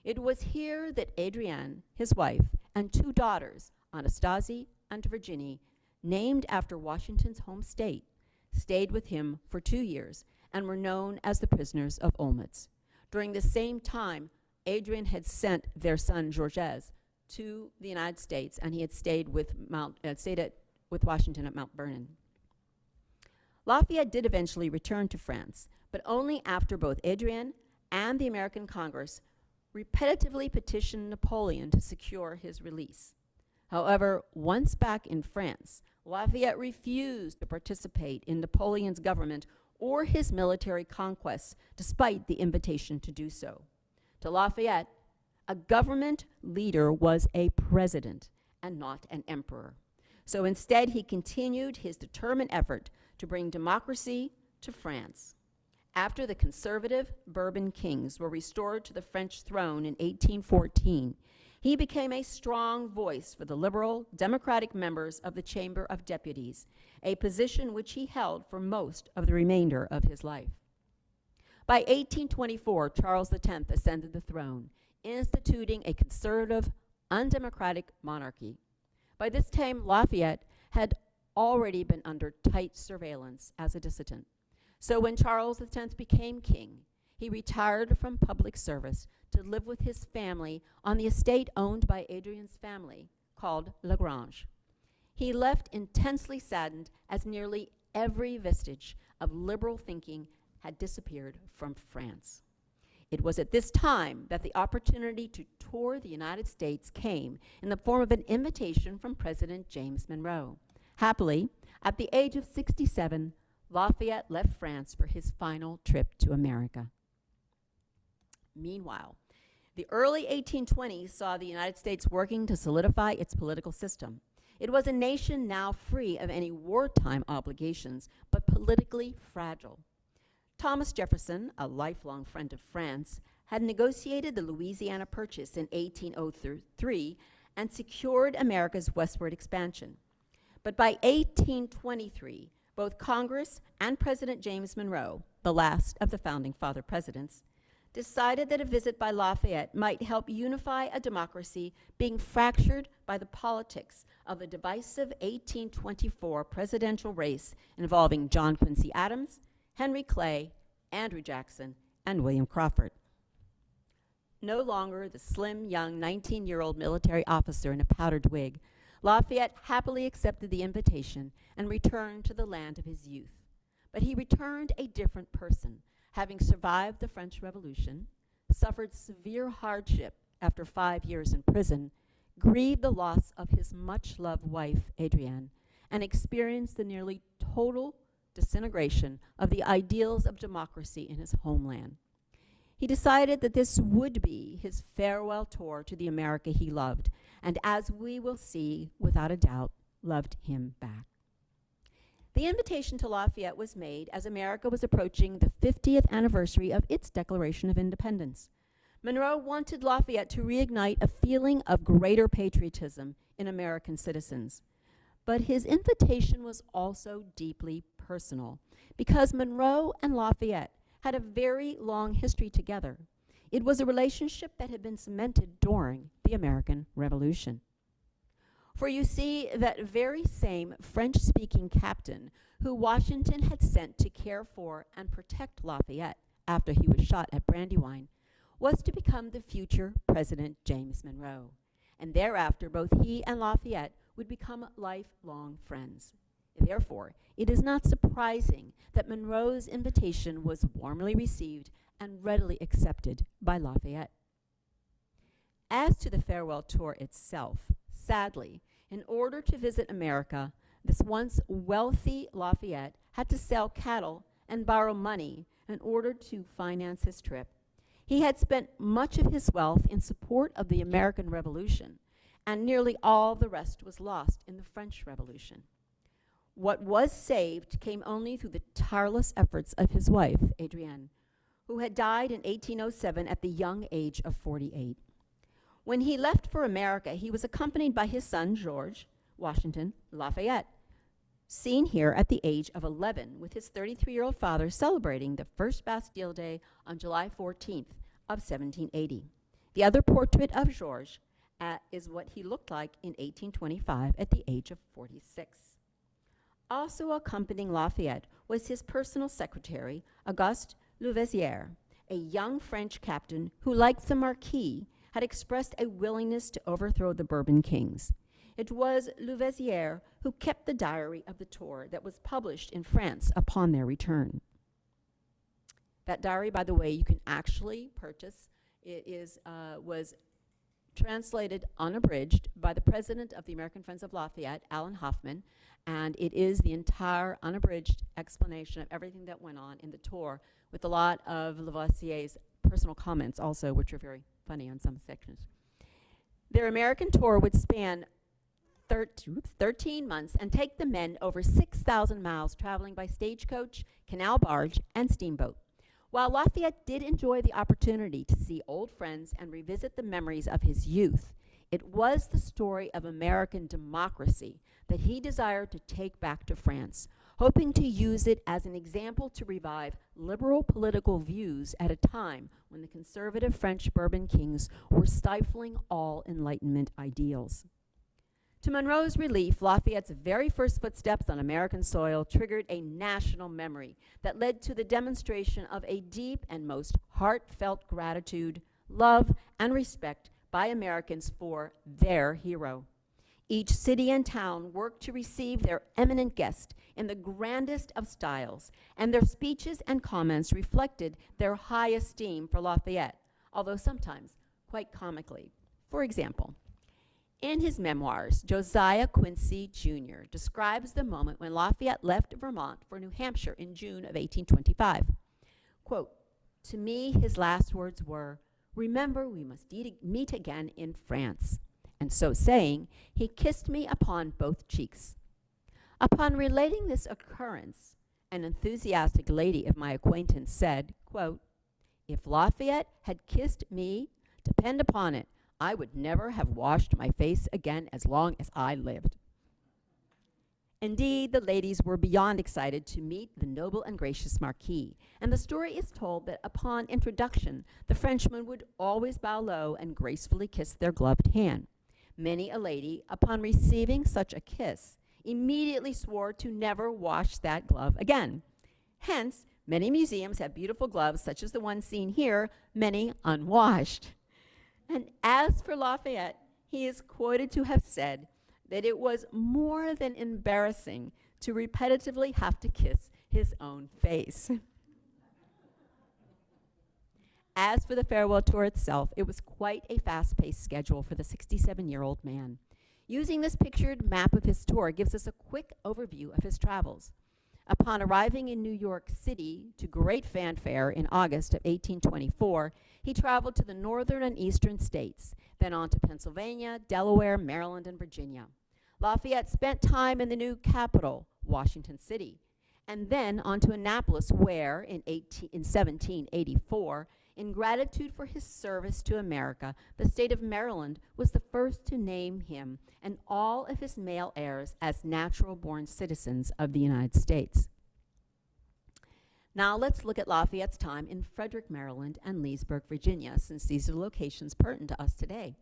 It was here that Adrienne, his wife, and 2 daughters, Anastasie and Virginie, named after Washington's home state, stayed with him for 2 years and were known as the prisoners of Olmütz. During the same time, Adrienne had sent their son Georges to the United States, and he had stayed with Washington at Mount Vernon. Lafayette did eventually return to France, but only after both Adrienne and the American Congress repetitively petitioned Napoleon to secure his release. However, once back in France, Lafayette refused to participate in Napoleon's government or his military conquests, despite the invitation to do so. To Lafayette, a government leader was a president and not an emperor. So instead, he continued his determined effort to bring democracy to France. After the conservative Bourbon kings were restored to the French throne in 1814, He became a strong voice for the liberal Democratic members of the Chamber of Deputies, a position which he held for most of the remainder of his life. By 1824, Charles X ascended the throne, instituting a conservative, undemocratic monarchy. By this time, Lafayette had already been under tight surveillance as a dissident. So when Charles X became king, he retired from public service to live with his family on the estate owned by Adrien's family, called Lagrange. He left intensely saddened as nearly every vestige of liberal thinking had disappeared from France. It was at this time that the opportunity to tour the United States came in the form of an invitation from President James Monroe. Happily, at the age of 67, Lafayette left France for his final trip to America. Meanwhile, the early 1820s saw the United States working to solidify its political system. It was a nation now free of any wartime obligations, but politically fragile. Thomas Jefferson, a lifelong friend of France, had negotiated the Louisiana Purchase in 1803 and secured America's westward expansion. But by 1823, both Congress and President James Monroe, the last of the founding father presidents, decided that a visit by Lafayette might help unify a democracy being fractured by the politics of the divisive 1824 presidential race involving John Quincy Adams, Henry Clay, Andrew Jackson, and William Crawford. No longer the slim, young 19-year-old military officer in a powdered wig, Lafayette happily accepted the invitation and returned to the land of his youth. But he returned a different person, having survived the French Revolution, suffered severe hardship after 5 years in prison, grieved the loss of his much-loved wife, Adrienne, and experienced the nearly total disintegration of the ideals of democracy in his homeland. He decided that this would be his farewell tour to the America he loved, and as we will see, without a doubt, loved him back. The invitation to Lafayette was made as America was approaching the 50th anniversary of its Declaration of Independence. Monroe wanted Lafayette to reignite a feeling of greater patriotism in American citizens. But his invitation was also deeply personal, because Monroe and Lafayette had a very long history together. It was a relationship that had been cemented during the American Revolution. For you see, that very same French-speaking captain who Washington had sent to care for and protect Lafayette after he was shot at Brandywine was to become the future President James Monroe. And thereafter, both he and Lafayette would become lifelong friends. Therefore, it is not surprising that Monroe's invitation was warmly received and readily accepted by Lafayette. As to the farewell tour itself, sadly, in order to visit America, this once wealthy Lafayette had to sell cattle and borrow money in order to finance his trip. He had spent much of his wealth in support of the American Revolution, and nearly all the rest was lost in the French Revolution. What was saved came only through the tireless efforts of his wife, Adrienne, who had died in 1807 at the young age of 48. When he left for America, he was accompanied by his son, George Washington Lafayette, seen here at the age of 11 with his 33-year-old father celebrating the first Bastille Day on July 14th of 1780. The other portrait of George is what he looked like in 1825 at the age of 46. Also accompanying Lafayette was his personal secretary, Auguste Lovettsville, a young French captain who, like the Marquis, had expressed a willingness to overthrow the Bourbon kings. It was Lovettsville who kept the diary of the tour that was published in France upon their return. That diary, by the way, you can actually purchase. It was translated unabridged by the president of the American Friends of Lafayette, Alan Hoffman, and it is the entire unabridged explanation of everything that went on in the tour, with a lot of Lavoisier's personal comments also, which are very funny on some sections. Their American tour would span 13 months and take the men over 6,000 miles, traveling by stagecoach, canal barge, and steamboat. While Lafayette did enjoy the opportunity to see old friends and revisit the memories of his youth, It was the story of American democracy that he desired to take back to France, hoping to use it as an example to revive liberal political views at a time when the conservative French Bourbon kings were stifling all Enlightenment ideals. To Monroe's relief, Lafayette's very first footsteps on American soil triggered a national memory that led to the demonstration of a deep and most heartfelt gratitude, love, and respect by Americans for their hero. Each city and town worked to receive their eminent guest in the grandest of styles, and their speeches and comments reflected their high esteem for Lafayette, although sometimes quite comically. For example, in his memoirs, Josiah Quincy Jr. describes the moment when Lafayette left Vermont for New Hampshire in June of 1825. Quote, "To me, his last words were, 'Remember, we must meet again in France.' And so saying, he kissed me upon both cheeks." Upon relating this occurrence, an enthusiastic lady of my acquaintance said, quote, "If Lafayette had kissed me, depend upon it, I would never have washed my face again as long as I lived." Indeed, the ladies were beyond excited to meet the noble and gracious Marquis, and the story is told that upon introduction, the Frenchman would always bow low and gracefully kiss their gloved hand. Many a lady, upon receiving such a kiss, immediately swore to never wash that glove again. Hence, many museums have beautiful gloves such as the one seen here, many unwashed. And as for Lafayette, he is quoted to have said that it was more than embarrassing to repetitively have to kiss his own face. As for the farewell tour itself, it was quite a fast-paced schedule for the 67-year-old man. Using this pictured map of his tour gives us a quick overview of his travels. Upon arriving in New York City to great fanfare in August of 1824, he traveled to the northern and eastern states, then on to Pennsylvania, Delaware, Maryland, and Virginia. Lafayette spent time in the new capital, Washington City, and then on to Annapolis, where in 1784, in gratitude for his service to America, the state of Maryland was the first to name him and all of his male heirs as natural-born citizens of the United States. Now let's look at Lafayette's time in Frederick, Maryland, and Leesburg, Virginia, since these are locations pertinent to us today.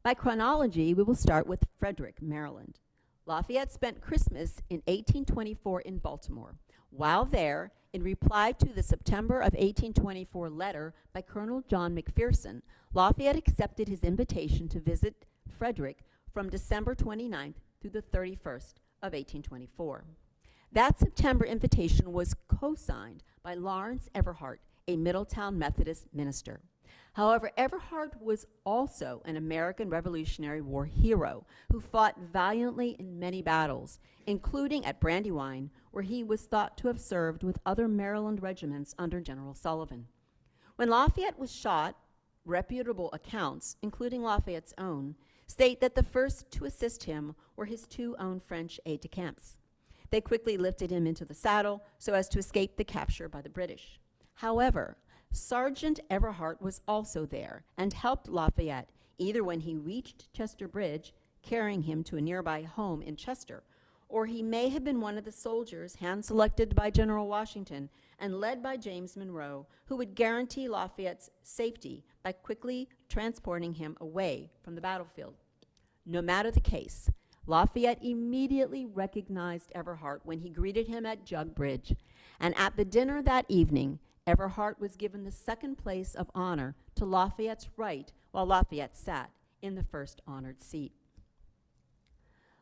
By chronology, we will start with Frederick, Maryland. Lafayette spent Christmas in 1824 in Baltimore. While there, in reply to the September of 1824 letter by Colonel John McPherson, Lafayette accepted his invitation to visit Frederick from December 29th through the 31st of 1824. That September invitation was co-signed by Lawrence Everhart, a Middletown Methodist minister. However, Everhart was also an American Revolutionary War hero who fought valiantly in many battles, including at Brandywine, where he was thought to have served with other Maryland regiments under General Sullivan. When Lafayette was shot, reputable accounts, including Lafayette's own, state that the first to assist him were his two own French aides-de-camp. They quickly lifted him into the saddle so as to escape the capture by the British. However, Sergeant Everhart was also there and helped Lafayette, either when he reached Chester Bridge, carrying him to a nearby home in Chester, or he may have been one of the soldiers hand-selected by General Washington and led by James Monroe, who would guarantee Lafayette's safety by quickly transporting him away from the battlefield. No matter the case, Lafayette immediately recognized Everhart when he greeted him at Jug Bridge, and at the dinner that evening, Everhart was given the second place of honor to Lafayette's right, while Lafayette sat in the first honored seat.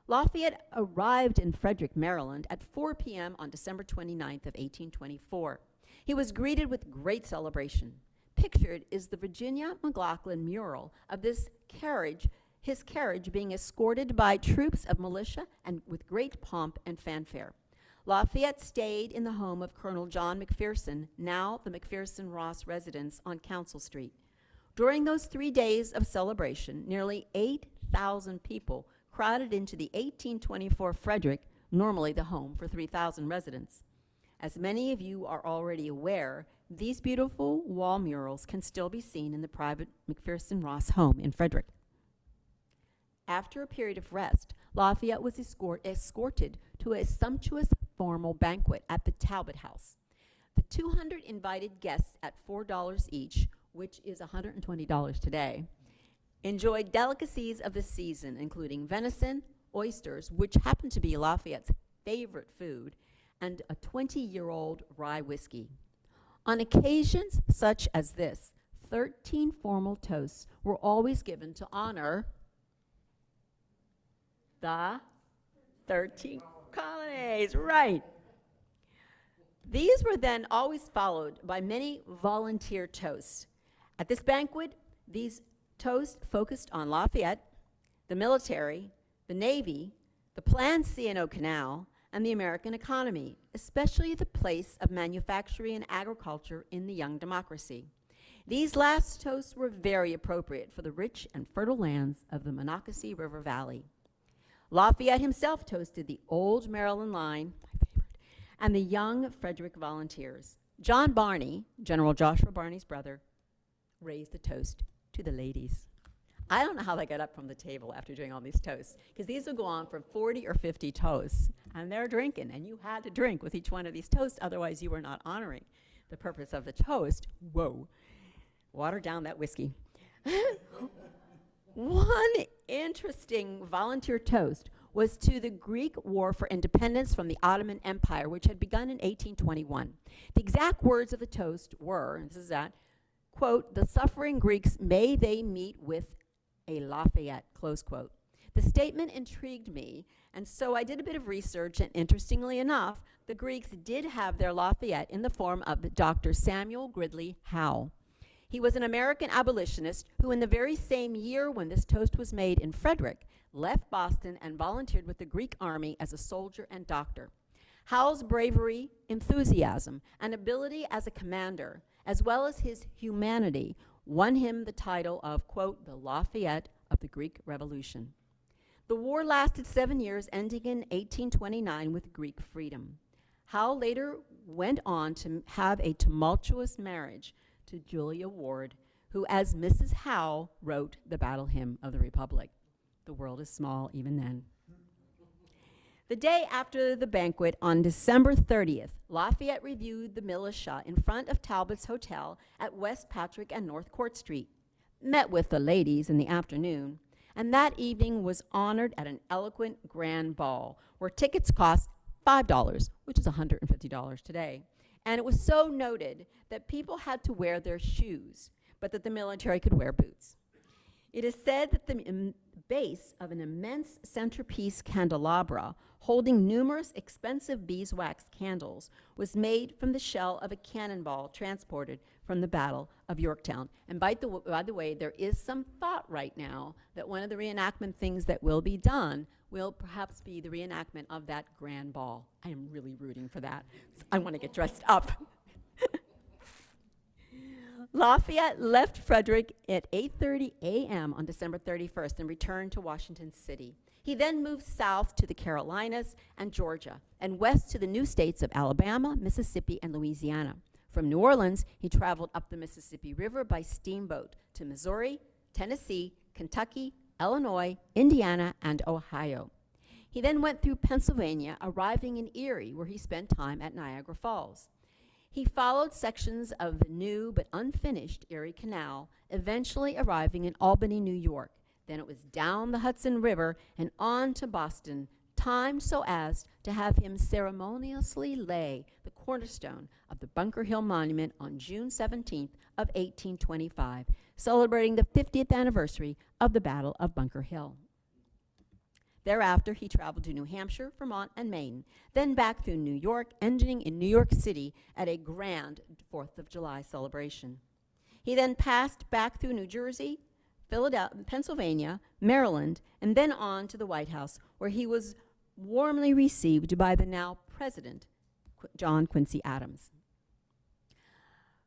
Lafayette arrived in Frederick, Maryland at 4 p.m. on December 29th of 1824. He was greeted with great celebration. Pictured is the Virginia McLaughlin mural of his carriage being escorted by troops of militia and with great pomp and fanfare. Lafayette stayed in the home of Colonel John McPherson, now the McPherson Ross residence on Council Street. During those 3 days of celebration, nearly 8,000 people crowded into the 1824 Frederick, normally the home for 3,000 residents. As many of you are already aware, these beautiful wall murals can still be seen in the private McPherson Ross home in Frederick. After a period of rest, Lafayette was escorted to a sumptuous formal banquet at the Talbot House. The 200 invited guests at $4 each, which is $120 today, enjoyed delicacies of the season, including venison, oysters, which happened to be Lafayette's favorite food, and a 20-year-old rye whiskey. On occasions such as this, 13 formal toasts were always given to honor the 13 colonies, right. These were then always followed by many volunteer toasts. At this banquet, these toasts focused on Lafayette, the military, the Navy, the planned C&O Canal, and the American economy, especially the place of manufacturing and agriculture in the young democracy. These last toasts were very appropriate for the rich and fertile lands of the Monocacy River Valley. Lafayette himself toasted the old Maryland line, my favorite, and the young Frederick volunteers. John Barney, General Joshua Barney's brother, raised the toast to the ladies. I don't know how they got up from the table after doing all these toasts, because these would go on for 40 or 50 toasts, and they're drinking, and you had to drink with each one of these toasts, otherwise you were not honoring the purpose of the toast. Whoa. Water down that whiskey. One interesting volunteer toast was to the Greek War for Independence from the Ottoman Empire, which had begun in 1821. The exact words of the toast were, and this is that, quote, "The suffering Greeks, may they meet with a Lafayette," close quote. The statement intrigued me, and so I did a bit of research, and interestingly enough, the Greeks did have their Lafayette in the form of Dr. Samuel Gridley Howe. He was an American abolitionist who, in the very same year when this toast was made in Frederick, left Boston and volunteered with the Greek army as a soldier and doctor. Howe's bravery, enthusiasm, and ability as a commander, as well as his humanity, won him the title of, quote, the Lafayette of the Greek Revolution. The war lasted 7 years, ending in 1829 with Greek freedom. Howe later went on to have a tumultuous marriage to Julia Ward, who, as Mrs. Howe, wrote the Battle Hymn of the Republic. The world is small even then. The day after the banquet, on December 30th, Lafayette reviewed the militia in front of Talbot's Hotel at West Patrick and North Court Street, met with the ladies in the afternoon, and that evening was honored at an eloquent grand ball where tickets cost $5, which is $150 today. And it was so noted that people had to wear their shoes, but that the military could wear boots. It is said that the base of an immense centerpiece candelabra holding numerous expensive beeswax candles was made from the shell of a cannonball transported from the Battle of Yorktown. And by the way, there is some thought right now that one of the reenactment things that will be done will perhaps be the reenactment of that grand ball. I am really rooting for that. I want to get dressed up. Lafayette left Frederick at 8:30 a.m. on December 31st and returned to Washington City. He then moved south to the Carolinas and Georgia, and west to the new states of Alabama, Mississippi, and Louisiana. From New Orleans, he traveled up the Mississippi River by steamboat to Missouri, Tennessee, Kentucky, Illinois, Indiana, and Ohio. He then went through Pennsylvania, arriving in Erie, where he spent time at Niagara Falls. He followed sections of the new but unfinished Erie Canal, eventually arriving in Albany, New York. Then it was down the Hudson River and on to Boston, timed so as to have him ceremoniously lay the cornerstone of the Bunker Hill Monument on June 17th of 1825, celebrating the 50th anniversary of the Battle of Bunker Hill. Thereafter, he traveled to New Hampshire, Vermont, and Maine, then back through New York, ending in New York City at a grand 4th of July celebration. He then passed back through New Jersey, Philadelphia, Pennsylvania, Maryland, and then on to the White House, where he was warmly received by the now President, John Quincy Adams.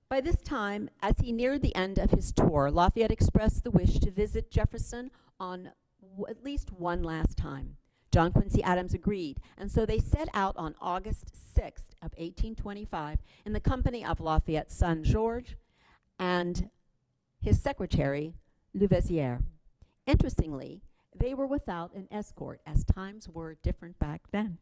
By this time, as he neared the end of his tour, Lafayette expressed the wish to visit Jefferson on at least one last time. John Quincy Adams agreed, and so they set out on August 6th of 1825 in the company of Lafayette's son George and his secretary Lovettsville. Interestingly, they were without an escort, as times were different back then.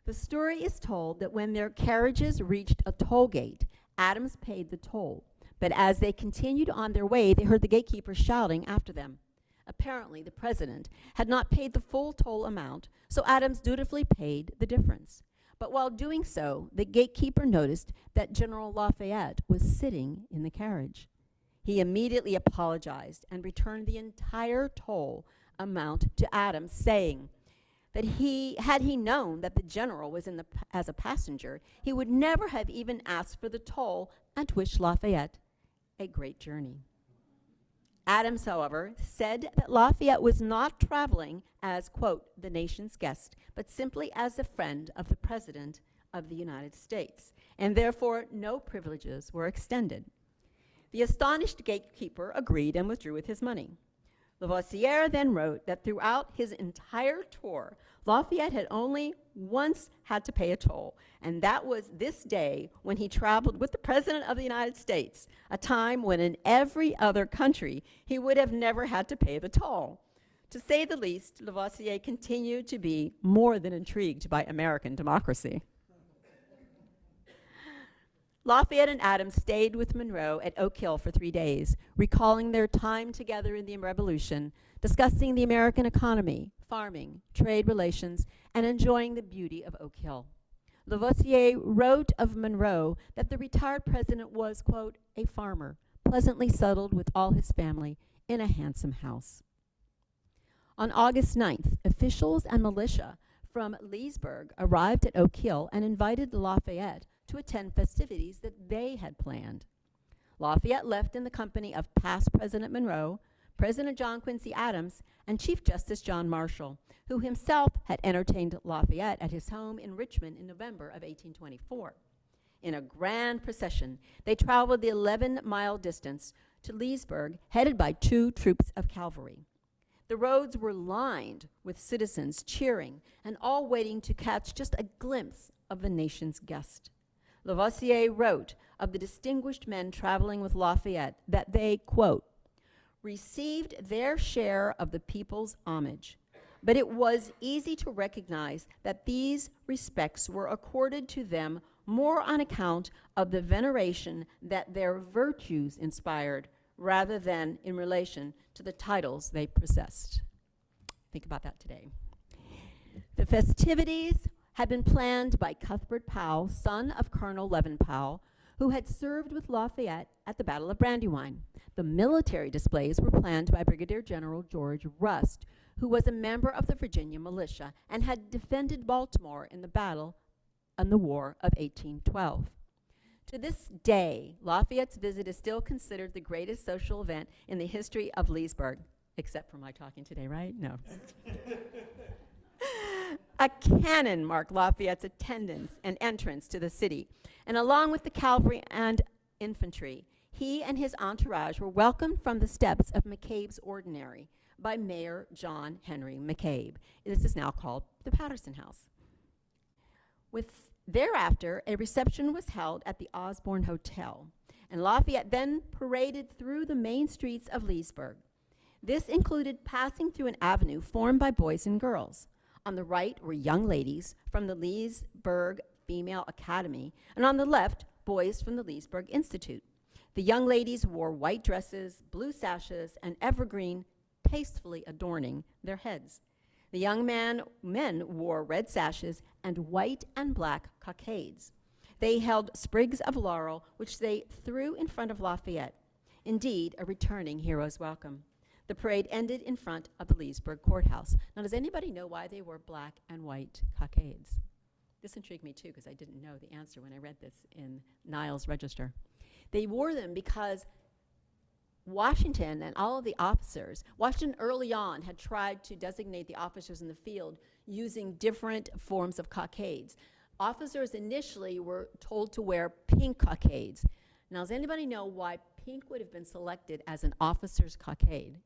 The story is told that when their carriages reached a toll gate, Adams paid the toll, but as they continued on their way, they heard the gatekeeper shouting after them. Apparently, the president had not paid the full toll amount, so Adams dutifully paid the difference. But while doing so, the gatekeeper noticed that General Lafayette was sitting in the carriage. He immediately apologized and returned the entire toll amount to Adams, saying that had he known that the general was as a passenger, he would never have even asked for the toll and wished Lafayette a great journey. Adams, however, said that Lafayette was not traveling as, quote, the nation's guest, but simply as a friend of the President of the United States, and therefore no privileges were extended. The astonished gatekeeper agreed and withdrew with his money. Lavoisier then wrote that throughout his entire tour, Lafayette had only once had to pay a toll, and that was this day when he traveled with the President of the United States, a time when in every other country he would have never had to pay the toll. To say the least, Lavoisier continued to be more than intrigued by American democracy. Lafayette and Adams stayed with Monroe at Oak Hill for 3 days, recalling their time together in the Revolution, discussing the American economy, farming, trade relations, and enjoying the beauty of Oak Hill. Lavoisier wrote of Monroe that the retired president was, quote, a farmer, pleasantly settled with all his family in a handsome house. On August 9th, officials and militia from Leesburg arrived at Oak Hill and invited Lafayette to attend festivities that they had planned. Lafayette left in the company of past President Monroe, President John Quincy Adams, and Chief Justice John Marshall, who himself had entertained Lafayette at his home in Richmond in November of 1824. In a grand procession, they traveled the 11-mile distance to Leesburg, headed by 2 troops of cavalry. The roads were lined with citizens cheering and all waiting to catch just a glimpse of the nation's guest. Lavoisier wrote of the distinguished men traveling with Lafayette that they, quote, received their share of the people's homage, but it was easy to recognize that these respects were accorded to them more on account of the veneration that their virtues inspired rather than in relation to the titles they possessed. Think about that today. The festivities had been planned by Cuthbert Powell, son of Colonel Levin Powell, who had served with Lafayette at the Battle of Brandywine. The military displays were planned by Brigadier General George Rust, who was a member of the Virginia militia and had defended Baltimore in the battle and the War of 1812. To this day, Lafayette's visit is still considered the greatest social event in the history of Leesburg, except for my talking today, right? No. A cannon marked Lafayette's attendance and entrance to the city, and along with the cavalry and infantry, he and his entourage were welcomed from the steps of McCabe's Ordinary by Mayor John Henry McCabe. This is now called the Patterson House. Thereafter, a reception was held at the Osborne Hotel, and Lafayette then paraded through the main streets of Leesburg. This included passing through an avenue formed by boys and girls. On the right were young ladies from the Leesburg Female Academy, and on the left, boys from the Leesburg Institute. The young ladies wore white dresses, blue sashes, and evergreen, tastefully adorning their heads. The young men wore red sashes and white and black cockades. They held sprigs of laurel, which they threw in front of Lafayette. Indeed, a returning hero's welcome. The parade ended in front of the Leesburg Courthouse. Now, does anybody know why they wore black and white cockades? This intrigued me, too, because I didn't know the answer when I read this in Niles' Register. They wore them because Washington and all of the officers, Washington early on had tried to designate the officers in the field using different forms of cockades. Officers initially were told to wear pink cockades. Now, does anybody know why pink would have been selected as an officer's cockade?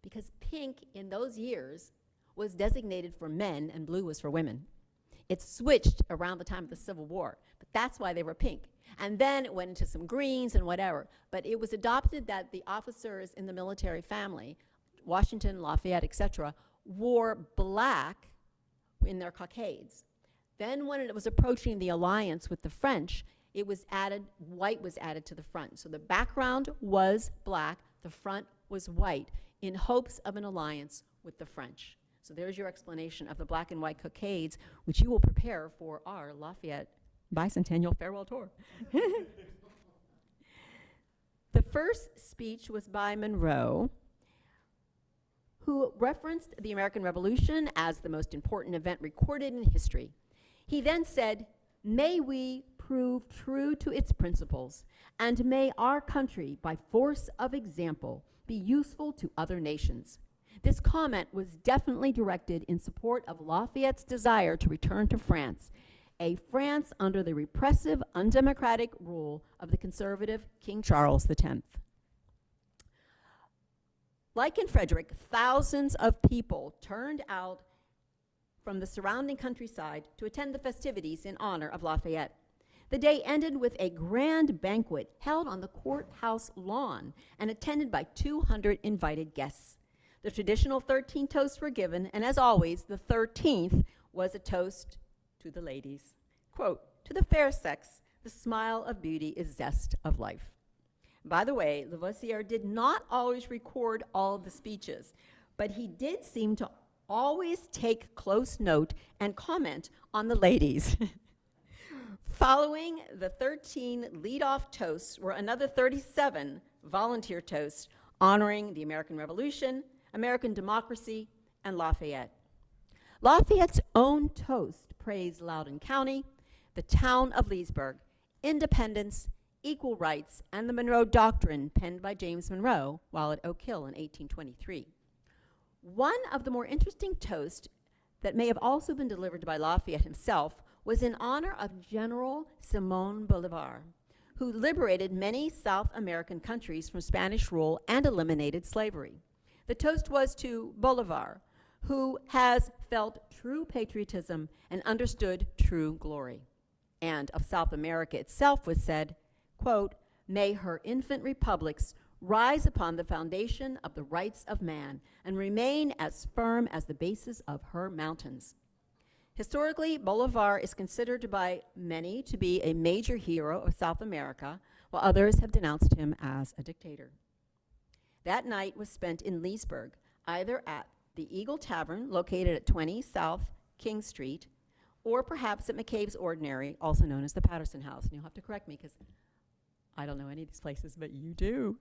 Because pink in those years was designated for men and blue was for women. It switched around the time of the Civil War, but that's why they were pink. And then it went into some greens and whatever. But it was adopted that the officers in the military family Washington, Lafayette, etc., wore black in their cockades. Then when it was approaching the alliance with the French, white was added to the front. So the background was black, the front was white, in hopes of an alliance with the French. So there's your explanation of the black and white cockades, which you will prepare for our Lafayette bicentennial farewell tour. The first speech was by Monroe, who referenced the American Revolution as the most important event recorded in history. He then said, "May we prove true to its principles, and may our country, by force of example, be useful to other nations." This comment was definitely directed in support of Lafayette's desire to return to France, a France under the repressive, undemocratic rule of the conservative King Charles X. Like in Frederick, thousands of people turned out from the surrounding countryside to attend the festivities in honor of Lafayette. The day ended with a grand banquet held on the courthouse lawn and attended by 200 invited guests. The traditional 13 toasts were given, and as always, the 13th was a toast to the ladies. Quote, "To the fair sex, the smile of beauty is zest of life." By the way, Lavoisier did not always record all of the speeches, but he did seem to always take close note and comment on the ladies. Following the 13 lead-off toasts were another 37 volunteer toasts honoring the American Revolution, American democracy, and Lafayette. Lafayette's own toast praised Loudoun County, the town of Leesburg, independence, equal rights, and the Monroe Doctrine penned by James Monroe while at Oak Hill in 1823. One of the more interesting toasts that may have also been delivered by Lafayette himself was in honor of General Simon Bolivar, who liberated many South American countries from Spanish rule and eliminated slavery. The toast was to Bolivar, who has felt true patriotism and understood true glory. And of South America itself was said, quote, "May her infant republics rise upon the foundation of the rights of man and remain as firm as the bases of her mountains." Historically, Bolivar is considered by many to be a major hero of South America, while others have denounced him as a dictator. That night was spent in Leesburg, either at the Eagle Tavern, located at 20 South King Street, or perhaps at McCabe's Ordinary, also known as the Patterson House. And you'll have to correct me because I don't know any of these places, but you do.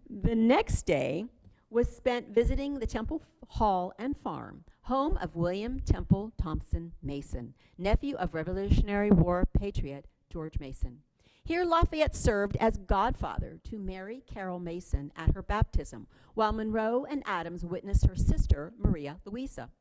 The next day was spent visiting the Temple Hall and Farm, home of William Temple Thompson Mason, nephew of Revolutionary War patriot George Mason. Here, Lafayette served as godfather to Mary Carroll Mason at her baptism, while Monroe and Adams witnessed her sister, Maria Louisa.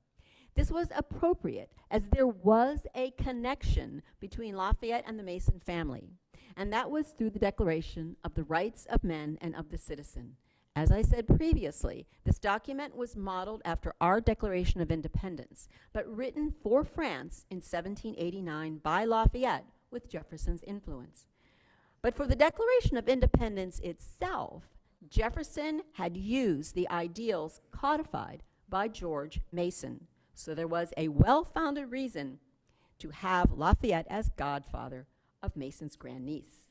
This was appropriate, as there was a connection between Lafayette and the Mason family, and that was through the Declaration of the Rights of Men and of the Citizen. As I said previously, this document was modeled after our Declaration of Independence, but written for France in 1789 by Lafayette with Jefferson's influence. But for the Declaration of Independence itself, Jefferson had used the ideals codified by George Mason. So there was a well-founded reason to have Lafayette as godfather of Mason's grandniece.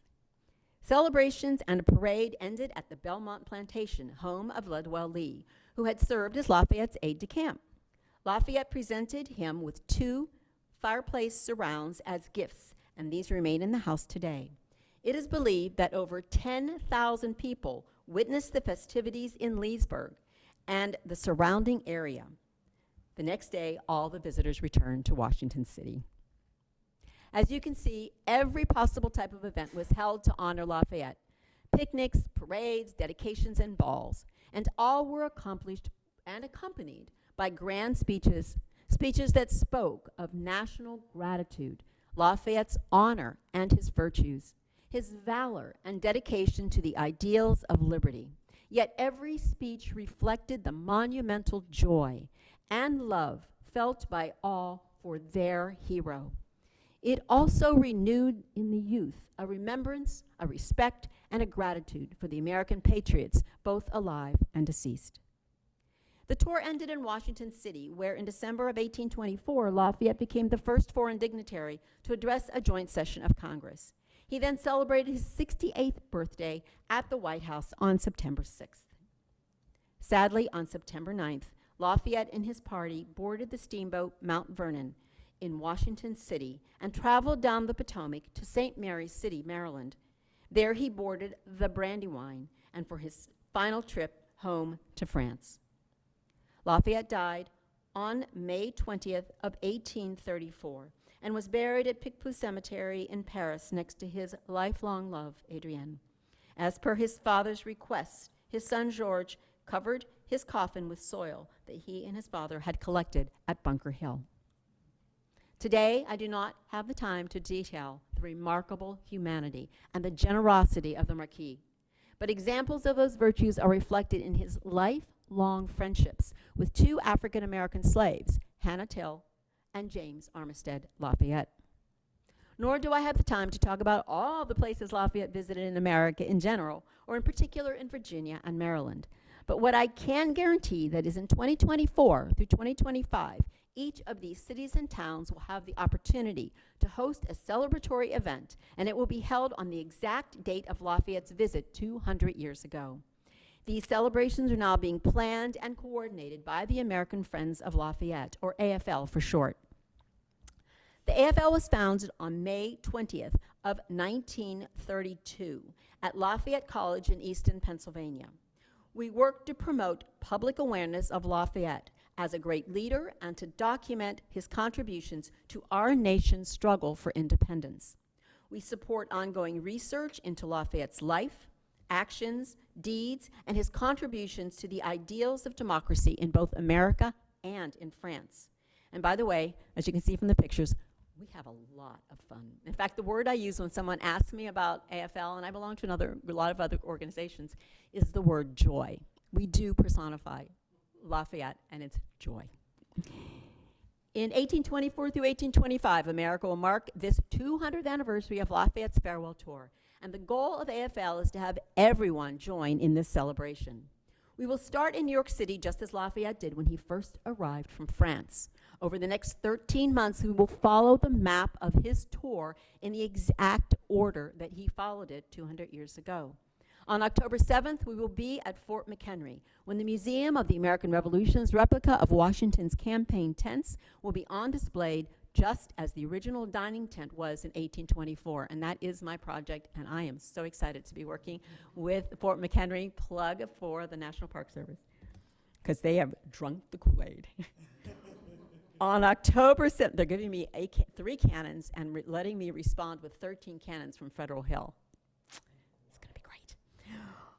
Celebrations and a parade ended at the Belmont Plantation, home of Ledwell Lee, who had served as Lafayette's aide-de-camp. Lafayette presented him with 2 fireplace surrounds as gifts, and these remain in the house today. It is believed that over 10,000 people witnessed the festivities in Leesburg and the surrounding area. The next day, all the visitors returned to Washington City. As you can see, every possible type of event was held to honor Lafayette. Picnics, parades, dedications, and balls. And all were accomplished and accompanied by grand speeches, speeches that spoke of national gratitude, Lafayette's honor and his virtues, his valor and dedication to the ideals of liberty. Yet every speech reflected the monumental joy and love felt by all for their hero. It also renewed in the youth a remembrance, a respect, and a gratitude for the American patriots, both alive and deceased. The tour ended in Washington City, where in December of 1824, Lafayette became the first foreign dignitary to address a joint session of Congress. He then celebrated his 68th birthday at the White House on September 6th. Sadly, on September 9th, Lafayette and his party boarded the steamboat Mount Vernon in Washington City and traveled down the Potomac to St. Mary's City, Maryland. There he boarded the Brandywine and for his final trip home to France. Lafayette died on May 20th of 1834 and was buried at Picpus Cemetery in Paris next to his lifelong love, Adrienne. As per his father's request, his son George covered his coffin with soil that he and his father had collected at Bunker Hill. Today, I do not have the time to detail the remarkable humanity and the generosity of the Marquis, but examples of those virtues are reflected in his lifelong friendships with two African-American slaves, Hannah Till and James Armistead Lafayette. Nor do I have the time to talk about all the places Lafayette visited in America in general, or in particular in Virginia and Maryland. But what I can guarantee that is in 2024 through 2025, each of these cities and towns will have the opportunity to host a celebratory event, and it will be held on the exact date of Lafayette's visit 200 years ago. These celebrations are now being planned and coordinated by the American Friends of Lafayette, or AFL for short. The AFL was founded on May 20th of 1932 at Lafayette College in Easton, Pennsylvania. We work to promote public awareness of Lafayette as a great leader and to document his contributions to our nation's struggle for independence. We support ongoing research into Lafayette's life, actions, deeds, and his contributions to the ideals of democracy in both America and in France. And by the way, as you can see from the pictures, we have a lot of fun. In fact, the word I use when someone asks me about AFL, and I belong to a lot of other organizations, is the word joy. We do personify Lafayette, and it's joy. In 1824 through 1825, America will mark this 200th anniversary of Lafayette's farewell tour, and the goal of AFL is to have everyone join in this celebration. We will start in New York City just as Lafayette did when he first arrived from France. Over the next 13 months, we will follow the map of his tour in the exact order that he followed it 200 years ago. On October 7th, we will be at Fort McHenry, when the Museum of the American Revolution's replica of Washington's campaign tents will be on display just as the original dining tent was in 1824, and that is my project, and I am so excited to be working with Fort McHenry, plug for the National Park Service, because they have drunk the Kool-Aid. On October 7th, they're giving me 3 cannons and letting me respond with 13 cannons from Federal Hill. It's going to be great.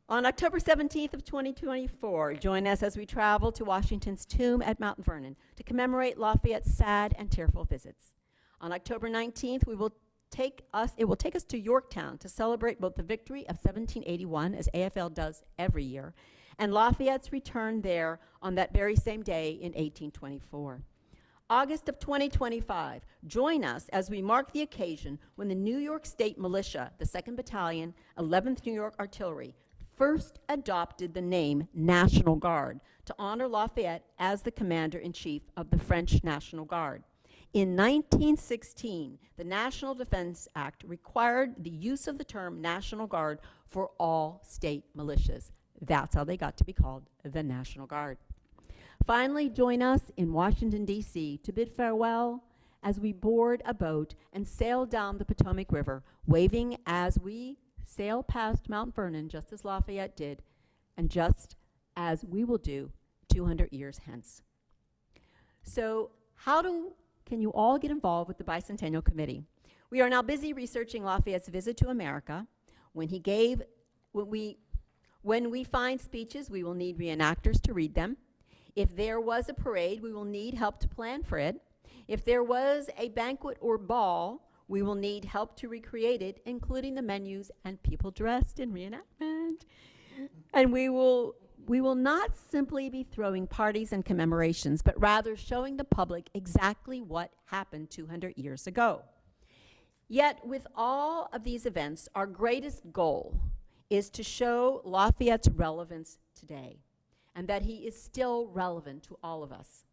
On October 17th of 2024, join us as we travel to Washington's tomb at Mount Vernon to commemorate Lafayette's sad and tearful visits. On October 19th, it will take us to Yorktown to celebrate both the victory of 1781, as AFL does every year, and Lafayette's return there on that very same day in 1824. August of 2025, join us as we mark the occasion when the New York State Militia, the 2nd Battalion, 11th New York Artillery, first adopted the name National Guard to honor Lafayette as the commander-in-chief of the French National Guard. In 1916, the National Defense Act required the use of the term National Guard for all state militias. That's how they got to be called the National Guard. Finally, join us in Washington, D.C. to bid farewell as we board a boat and sail down the Potomac River, waving as we sail past Mount Vernon, just as Lafayette did, and just as we will do 200 years hence. So can you all get involved with the Bicentennial Committee? We are now busy researching Lafayette's visit to America. When we find speeches, we will need reenactors to read them. If there was a parade, we will need help to plan for it. If there was a banquet or ball, we will need help to recreate it, including the menus and people dressed in reenactment. And we will not simply be throwing parties and commemorations, but rather showing the public exactly what happened 200 years ago. Yet, with all of these events, our greatest goal is to show Lafayette's relevance today, and that he is still relevant to all of us.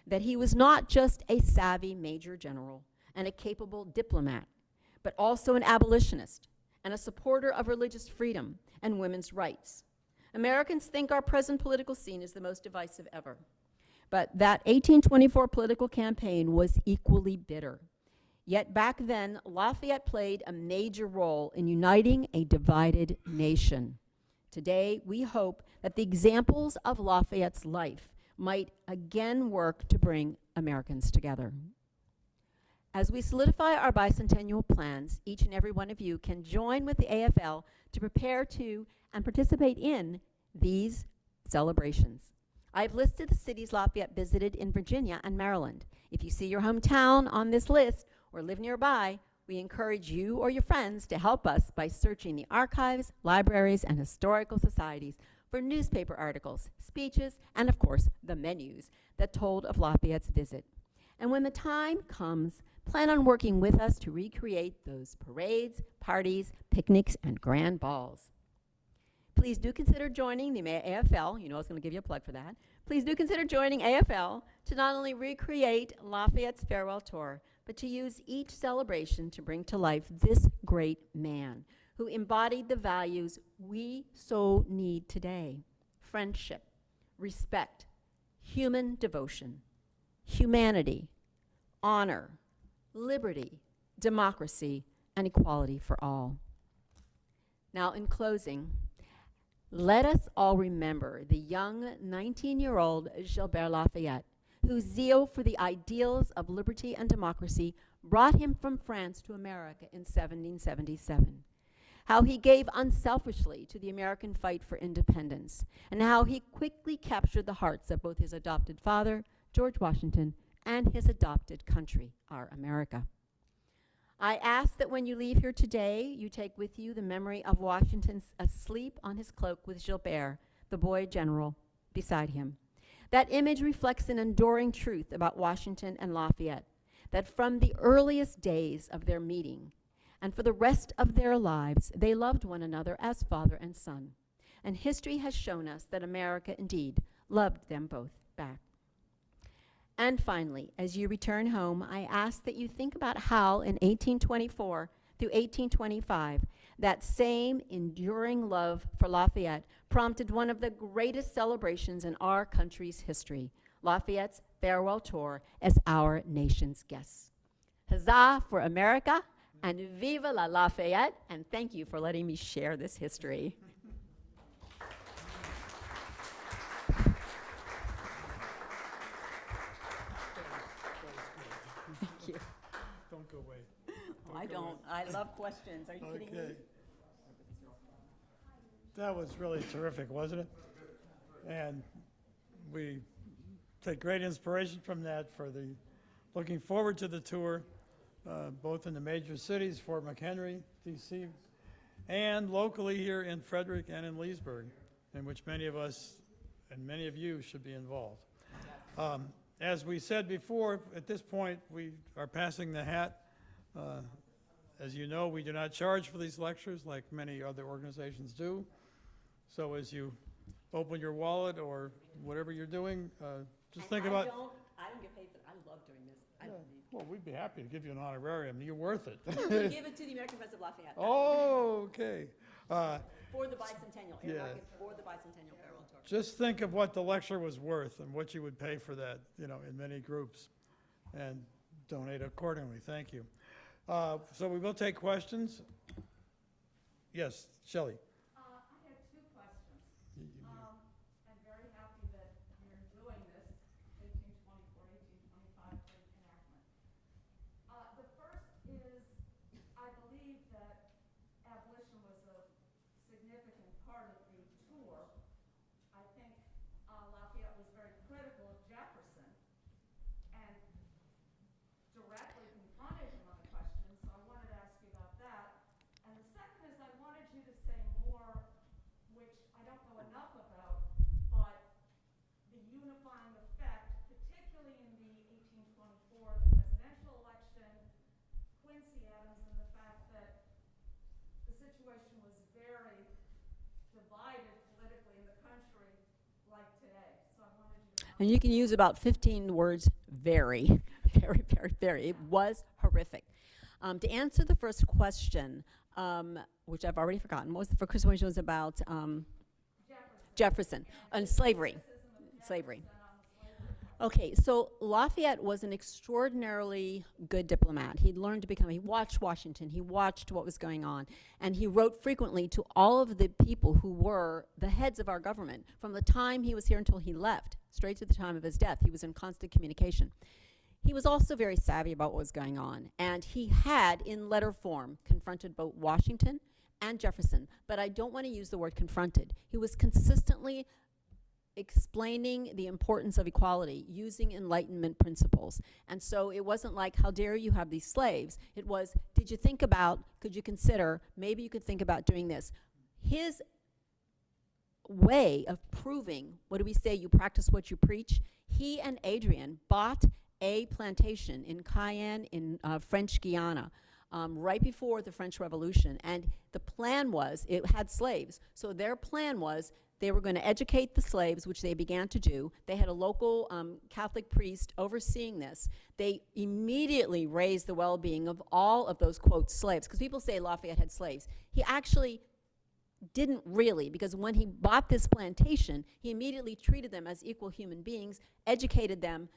That he was not just a savvy major general and a capable diplomat, but also an abolitionist and a supporter of religious freedom and women's rights. Americans think our present political scene is the most divisive ever, but that 1824 political campaign was equally bitter. Yet back then, Lafayette played a major role in uniting a divided nation. Today, we hope that the examples of Lafayette's life might again work to bring Americans together. As we solidify our bicentennial plans, each and every one of you can join with the AFL to prepare to and participate in these celebrations. I've listed the cities Lafayette visited in Virginia and Maryland. If you see your hometown on this list or live nearby, we encourage you or your friends to help us by searching the archives, libraries, and historical societies for newspaper articles, speeches, and of course, the menus that told of Lafayette's visit. And when the time comes, plan on working with us to recreate those parades, parties, picnics, and grand balls. Please do consider joining the AFL. You know I was going to give you a plug for that. Please do consider joining AFL to not only recreate Lafayette's farewell tour, but to use each celebration to bring to life this great man who embodied the values we so need today: friendship, respect, human devotion, humanity, honor, liberty, democracy, and equality for all. Now, in closing, let us all remember the young 19-year-old Gilbert Lafayette, whose zeal for the ideals of liberty and democracy brought him from France to America in 1777. How he gave unselfishly to the American fight for independence, and how he quickly captured the hearts of both his adopted father, George Washington, and his adopted country, our America. I ask that when you leave here today, you take with you the memory of Washington's asleep on his cloak with Gilbert, the boy general, beside him. That image reflects an enduring truth about Washington and Lafayette, that from the earliest days of their meeting and for the rest of their lives, they loved one another as father and son. And history has shown us that America indeed loved them both back. And finally, as you return home, I ask that you think about how in 1824 through 1825, that same enduring love for Lafayette prompted one of the greatest celebrations in our country's history, Lafayette's farewell tour as our nation's guest. Huzzah for America, and viva la Lafayette, and thank you for letting me share this history. Thank you. Don't go away. I don't. I love questions. Are you kidding me? That was really terrific, wasn't it? And we take great inspiration from that for the looking forward to the tour, both in the major cities, Fort McHenry, D.C., and locally here in Frederick and in Leesburg, in which many of us and many of you should be involved. As we said before, at this point, we are passing the hat. As you know, we do not charge for these lectures like many other organizations do. So as you open your wallet or whatever you're doing, just think about... I don't get paid for it. I love doing this. I don't need. Well, we'd be happy to give you an honorarium. You're worth it. We give it to the American Friends of Lafayette. Oh, okay. For the bicentennial. Yeah. For the bicentennial farewell tour. Just think of what the lecture was worth and what you would pay for that, you know, in many groups, and donate accordingly. Thank you. So we will take questions. Yes, Shelley. I have two questions. I'm very happy that you're doing this, 1824, 1825 enactment. The first is, I believe that abolition was a significant part of the tour. I think Lafayette was very critical of Jefferson and directly confronted him on the question, so I wanted to ask you about that. And the second is I wanted you to say more, which I don't know enough about, but the unifying effect, particularly in the 1824 presidential election, Quincy Adams, and the fact that the situation was very And you can use about 15 words, very, very, very, very. It was horrific. To answer the first question, which I've already forgotten, what was the first question? Was about Jefferson and slavery. Slavery. Okay, so Lafayette was an extraordinarily good diplomat. He learned to become, he watched Washington, he watched what was going on, and he wrote frequently to all of the people who were the heads of our government. From the time he was here until he left, straight to the time of his death, he was in constant communication. He was also very savvy about what was going on, and he had, in letter form, confronted both Washington and Jefferson, but I don't want to use the word confronted. He was consistently explaining the importance of equality using Enlightenment principles. And so it wasn't like, how dare you have these slaves? It was, did you think about, could you consider, maybe you could think about doing this. His way of proving, what do we say, you practice what you preach? He and Adrian bought a plantation in Cayenne in French Guiana right before the French Revolution. And the plan was, it had slaves. So their plan was, they were going to educate the slaves, which they began to do. They had a local Catholic priest overseeing this. They immediately raised the well-being of all of those, quote, slaves, because people say Lafayette had slaves. He actually didn't really, because when he bought this plantation, he immediately treated them as equal human beings, educated them,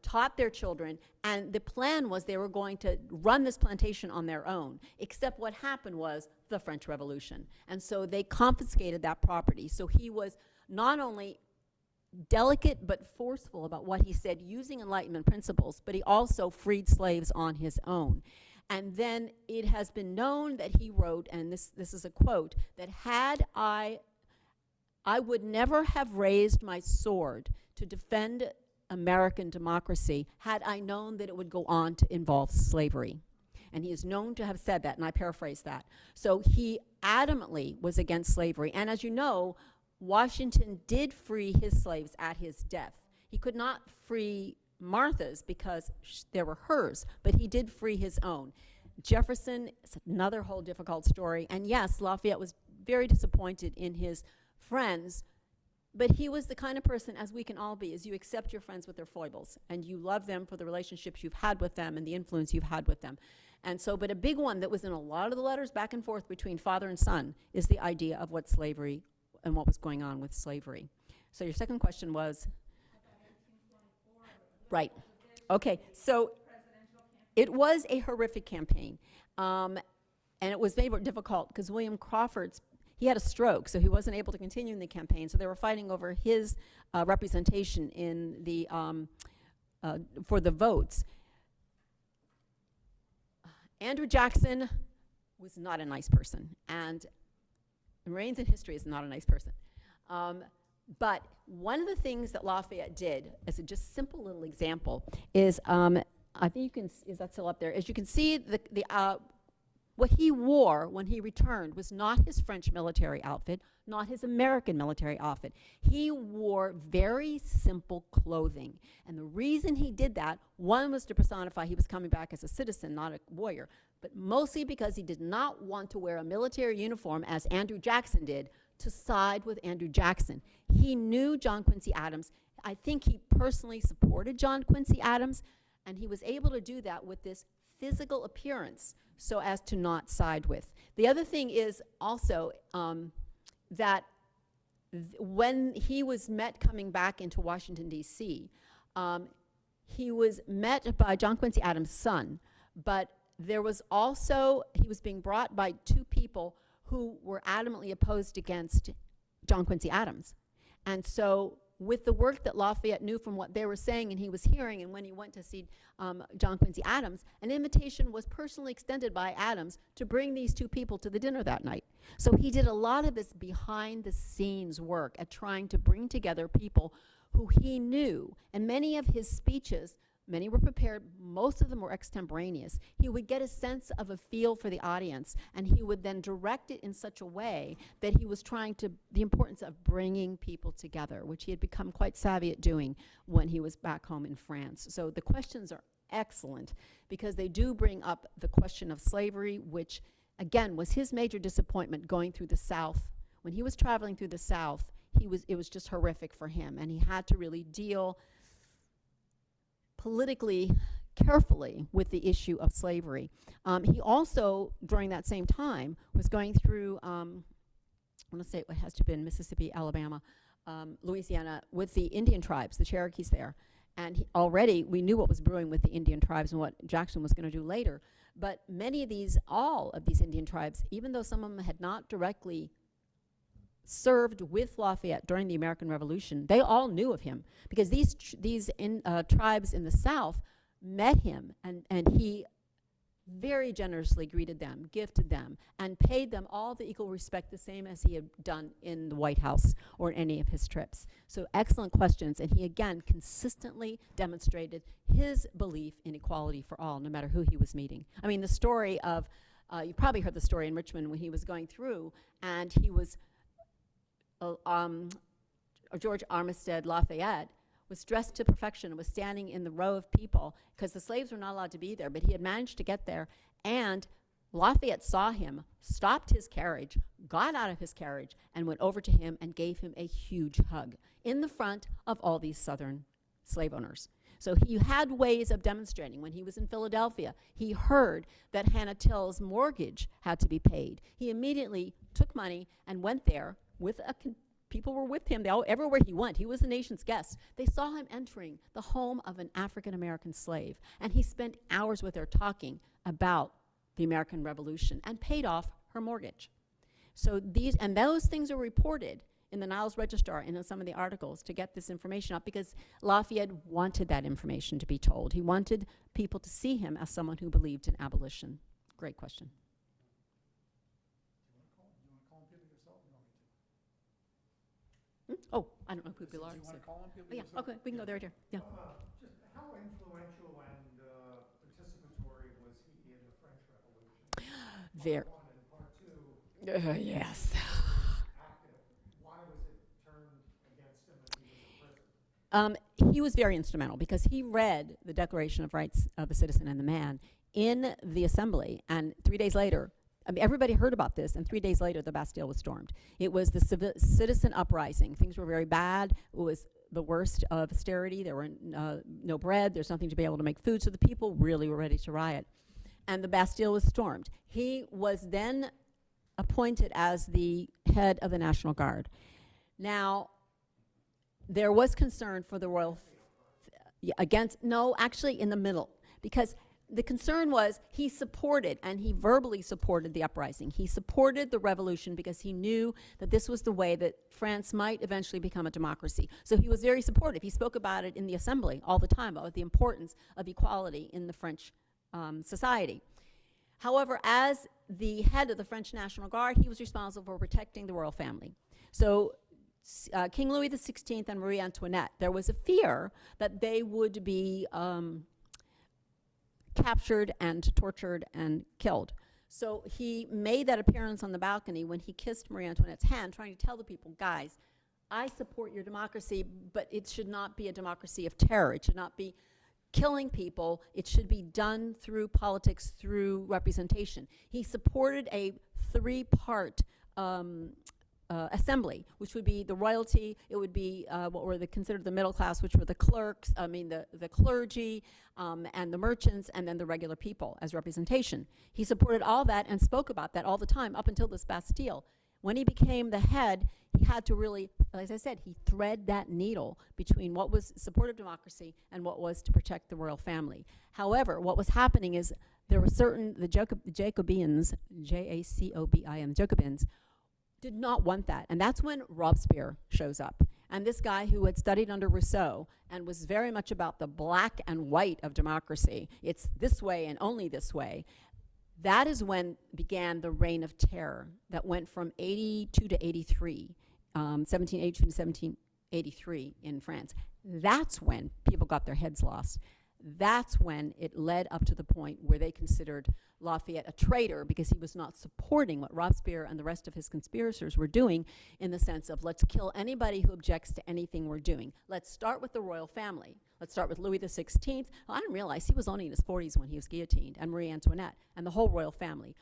taught their children, and the plan was they were going to run this plantation on their own, except what happened was the French Revolution. And so they confiscated that property. So he was not only delicate but forceful about what he said using Enlightenment principles, but he also freed slaves on his own. And then it has been known that he wrote, and this is a quote, that had I would never have raised my sword to defend American democracy had I known that it would go on to involve slavery. And he is known to have said that, and I paraphrase that. So he adamantly was against slavery. And as you know, Washington did free his slaves at his death. He could not free Martha's because they were hers, but he did free his own. Jefferson is another whole difficult story. And yes, Lafayette was very disappointed in his friends, but he was the kind of person, as we can all be, is you accept your friends with their foibles, and you love them for the relationships you've had with them and the influence you've had with them. And so, but a big one that was in a lot of the letters back and forth between father and son is the idea of what slavery and what was going on with slavery. So your second question was? Right. Okay, so it was a horrific campaign. And it was very difficult because William Crawford's, he had a stroke, so he wasn't able to continue in the campaign. So they were fighting over his representation in the, for the votes. Andrew Jackson was not a nice person, and reigns in history is not a nice person. But one of the things that Lafayette did, as a just simple little example, is, I think you can, is that still up there? As you can see, what he wore when he returned was not his French military outfit, not his American military outfit. He wore very simple clothing. And the reason he did that, one was to personify he was coming back as a citizen, not a warrior, but mostly because he did not want to wear a military uniform, as Andrew Jackson did, to side with Andrew Jackson. He knew John Quincy Adams. I think he personally supported John Quincy Adams, and he was able to do that with this physical appearance so as to not side with. The other thing is also that when he was met coming back into Washington, D.C., he was met by John Quincy Adams' son, but there was also, he was being brought by two people who were adamantly opposed against John Quincy Adams. And so with the work that Lafayette knew from what they were saying and he was hearing, and when he went to see John Quincy Adams, an invitation was personally extended by Adams to bring these two people to the dinner that night. So he did a lot of this behind the scenes work at trying to bring together people who he knew, and many of his speeches, many were prepared, most of them were extemporaneous. He would get a sense of a feel for the audience, and he would then direct it in such a way that he was trying to, the importance of bringing people together, which he had become quite savvy at doing when he was back home in France. So the questions are excellent because they do bring up the question of slavery, which again was his major disappointment going through the South. When he was traveling through the South, it was just horrific for him, and he had to really deal politically carefully with the issue of slavery. He also, during that same time, was going through, I want to say it has to have been Mississippi, Alabama, Louisiana, with the Indian tribes, the Cherokees there. And already we knew what was brewing with the Indian tribes and what Jackson was going to do later. But all of these Indian tribes, even though some of them had not directly served with Lafayette during the American Revolution, they all knew of him, because these tribes in the South met him, and he very generously greeted them, gifted them, and paid them all the equal respect, the same as he had done in the White House or in any of his trips. So excellent questions, and he again consistently demonstrated his belief in equality for all, no matter who he was meeting. I mean, the story of, you probably heard the story in Richmond when he was going through, and he was, George Armistead Lafayette was dressed to perfection and was standing in the row of people because the slaves were not allowed to be there, but he had managed to get there, and Lafayette saw him, stopped his carriage, got out of his carriage, and went over to him and gave him a huge hug in the front of all these Southern slave owners. So he had ways of demonstrating. When he was in Philadelphia, he heard that Hannah Till's mortgage had to be paid. He immediately took money and went there with people were with him. Everywhere he went, he was the nation's guest. They saw him entering the home of an African-American slave, and he spent hours with her talking about the American Revolution and paid off her mortgage. So those things are reported in the Niles Register and in some of the articles to get this information out, because Lafayette wanted that information to be told. He wanted people to see him as someone who believed in abolition. Great question. Oh, I don't know who Pilar is. Do you want to call on people? Oh, yeah, okay, we can go there, dear. Yeah. Just how influential and participatory was he in the French Revolution? Very. Part one and part two. Yes. Active. Why was it turned against him and he was in prison? He was very instrumental because he read the Declaration of Rights of the Citizen and the Man in the Assembly, and 3 days later, I mean, everybody heard about this, and 3 days later, the Bastille was stormed. It was the citizen uprising. Things were very bad. It was the worst of austerity. There were no bread. There's nothing to be able to make food, so the people really were ready to riot. And the Bastille was stormed. He was then appointed as the head of the National Guard. Now, there was concern for the royal actually in the middle, because the concern was he supported, and he verbally supported the uprising. He supported the revolution because he knew that this was the way that France might eventually become a democracy. So he was very supportive. He spoke about it in the Assembly all the time, about the importance of equality in the French society. However, as the head of the French National Guard, he was responsible for protecting the royal family. So King Louis XVI and Marie Antoinette, there was a fear that they would be captured and tortured and killed. So he made that appearance on the balcony when he kissed Marie Antoinette's hand, trying to tell the people, guys, I support your democracy, but it should not be a democracy of terror. It should not be killing people. It should be done through politics, through representation. He supported a three-part assembly, which would be the royalty, it would be what were considered the middle class, which were the clerks, the clergy, and the merchants, and then the regular people as representation. He supported all that and spoke about that all the time up until this Bastille. When he became the head, he had to really, as I said, he thread that needle between what was supportive democracy and what was to protect the royal family. However, what was happening is there were the Jacobins, J-A-C-O-B-I-N, Jacobins, did not want that. And that's when Robespierre shows up. And this guy who had studied under Rousseau and was very much about the black and white of democracy, it's this way and only this way, that is when began the reign of terror that went from 82 to 83, 1782 to 1783 in France. That's when people got their heads lost. That's when it led up to the point where they considered Lafayette a traitor because he was not supporting what Robespierre and the rest of his conspirators were doing, in the sense of let's kill anybody who objects to anything we're doing. Let's start with the royal family. Let's start with Louis XVI. Well, I didn't realize he was only in his 40s when he was guillotined, and Marie Antoinette, and the whole royal family.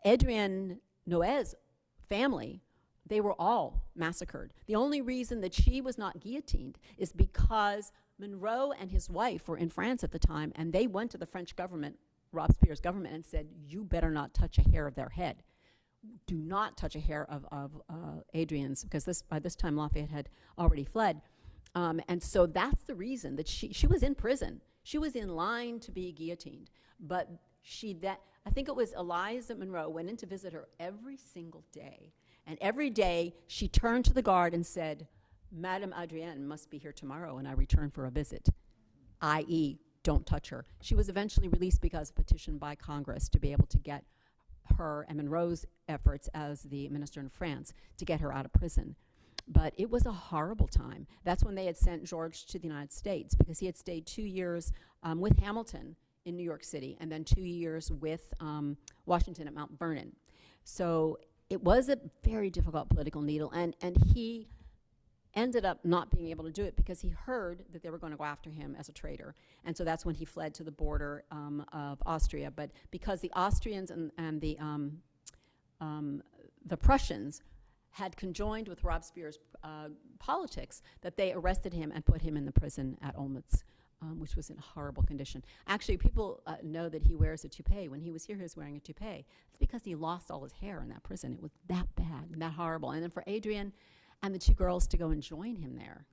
Adrienne Noailles' family they were all massacred. The only reason that she was not guillotined is because Monroe and his wife were in France at the time, and they went to the French government, Robespierre's government, and said, you better not touch a hair of their head. Do not touch a hair of Adrian's, because by this time Lafayette had already fled. And so that's the reason that she was in prison. She was in line to be guillotined. But I think it was Eliza Monroe went in to visit her every single day. And every day she turned to the guard and said, Madame Adrienne must be here tomorrow when I return for a visit, i.e., don't touch her. She was eventually released because of a petition by Congress to be able to get her and Monroe's efforts as the minister in France to get her out of prison. But it was a horrible time. That's when they had sent George to the United States, because he had stayed 2 years with Hamilton in New York City, and then 2 years with Washington at Mount Vernon. So it was a very difficult political needle, and he ended up not being able to do it because he heard that they were going to go after him as a traitor. And so that's when he fled to the border of Austria. But because the Austrians and the Prussians had conjoined with Robespierre's politics, that they arrested him and put him in the prison at Olmütz, which was in a horrible condition. Actually, people know that he wears a toupee. When he was here, he was wearing a toupee. It's because he lost all his hair in that prison. It was that bad and that horrible. And then for Adrienne and the two girls to go and join him there.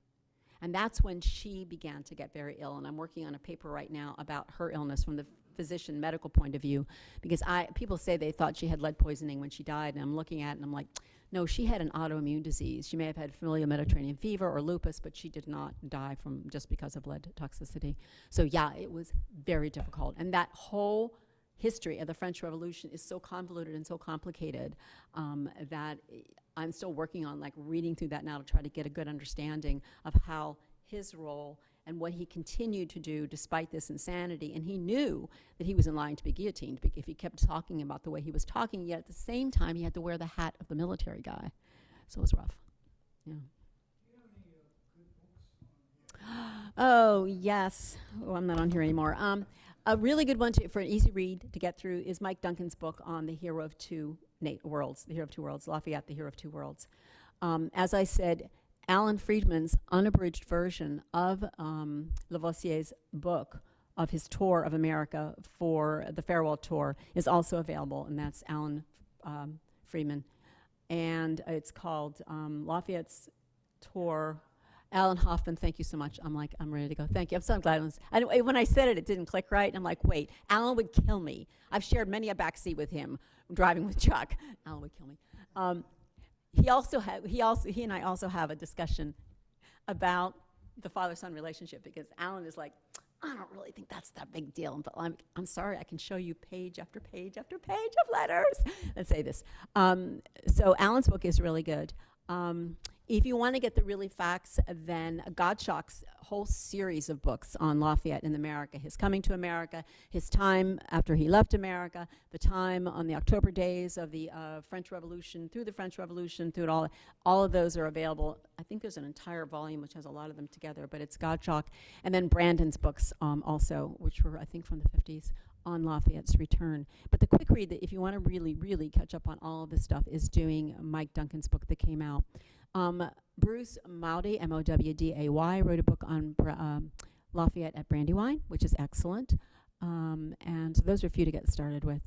And that's when she began to get very ill. And I'm working on a paper right now about her illness from the physician medical point of view, because people say they thought she had lead poisoning when she died, and I'm looking at it and I'm like, no, she had an autoimmune disease. She may have had familial Mediterranean fever or lupus, but she did not die from just because of lead toxicity. So yeah, it was very difficult. And that whole history of the French Revolution is so convoluted and so complicated that I'm still working on reading through that now to try to get a good understanding of how his role and what he continued to do despite this insanity. And he knew that he was in line to be guillotined if he kept talking about the way he was talking, yet at the same time he had to wear the hat of the military guy. So it was rough. Yeah. Oh, yes. Oh, I'm not on here anymore. A really good one for an easy read to get through is Mike Duncan's book on the hero of two worlds, the hero of two worlds, Lafayette, the hero of two worlds. As I said, Alan Friedman's unabridged version of Lavoisier's book of his tour of America for the farewell tour is also available, and that's Alan Friedman. And it's called Lafayette's Tour. Alan Hoffman, thank you so much. I'm ready to go. Thank you. I'm so glad. When I said it, it didn't click right. I'm like, wait, Alan would kill me. I've shared many a backseat with him driving with Chuck. Alan would kill me. He and I also have a discussion about the father-son relationship, because Alan is like, I don't really think that's that big deal. But I'm sorry, I can show you page after page after page of letters that say this. So Alan's book is really good. If you want to get the really facts, then Gottschalk's whole series of books on Lafayette in America, his coming to America, his time after he left America, the time on the October days of the French Revolution, through the French Revolution, through it all of those are available. I think there's an entire volume which has a lot of them together, but it's Gottschalk. And then Brandon's books also, which were, I think, from the 50s, on Lafayette's return. But the quick read, that if you want to really, really catch up on all of this stuff, is doing Mike Duncan's book that came out. Bruce Mowdy, M-O-W-D-A-Y, wrote a book on Lafayette at Brandywine, which is excellent. And so those are a few to get started with.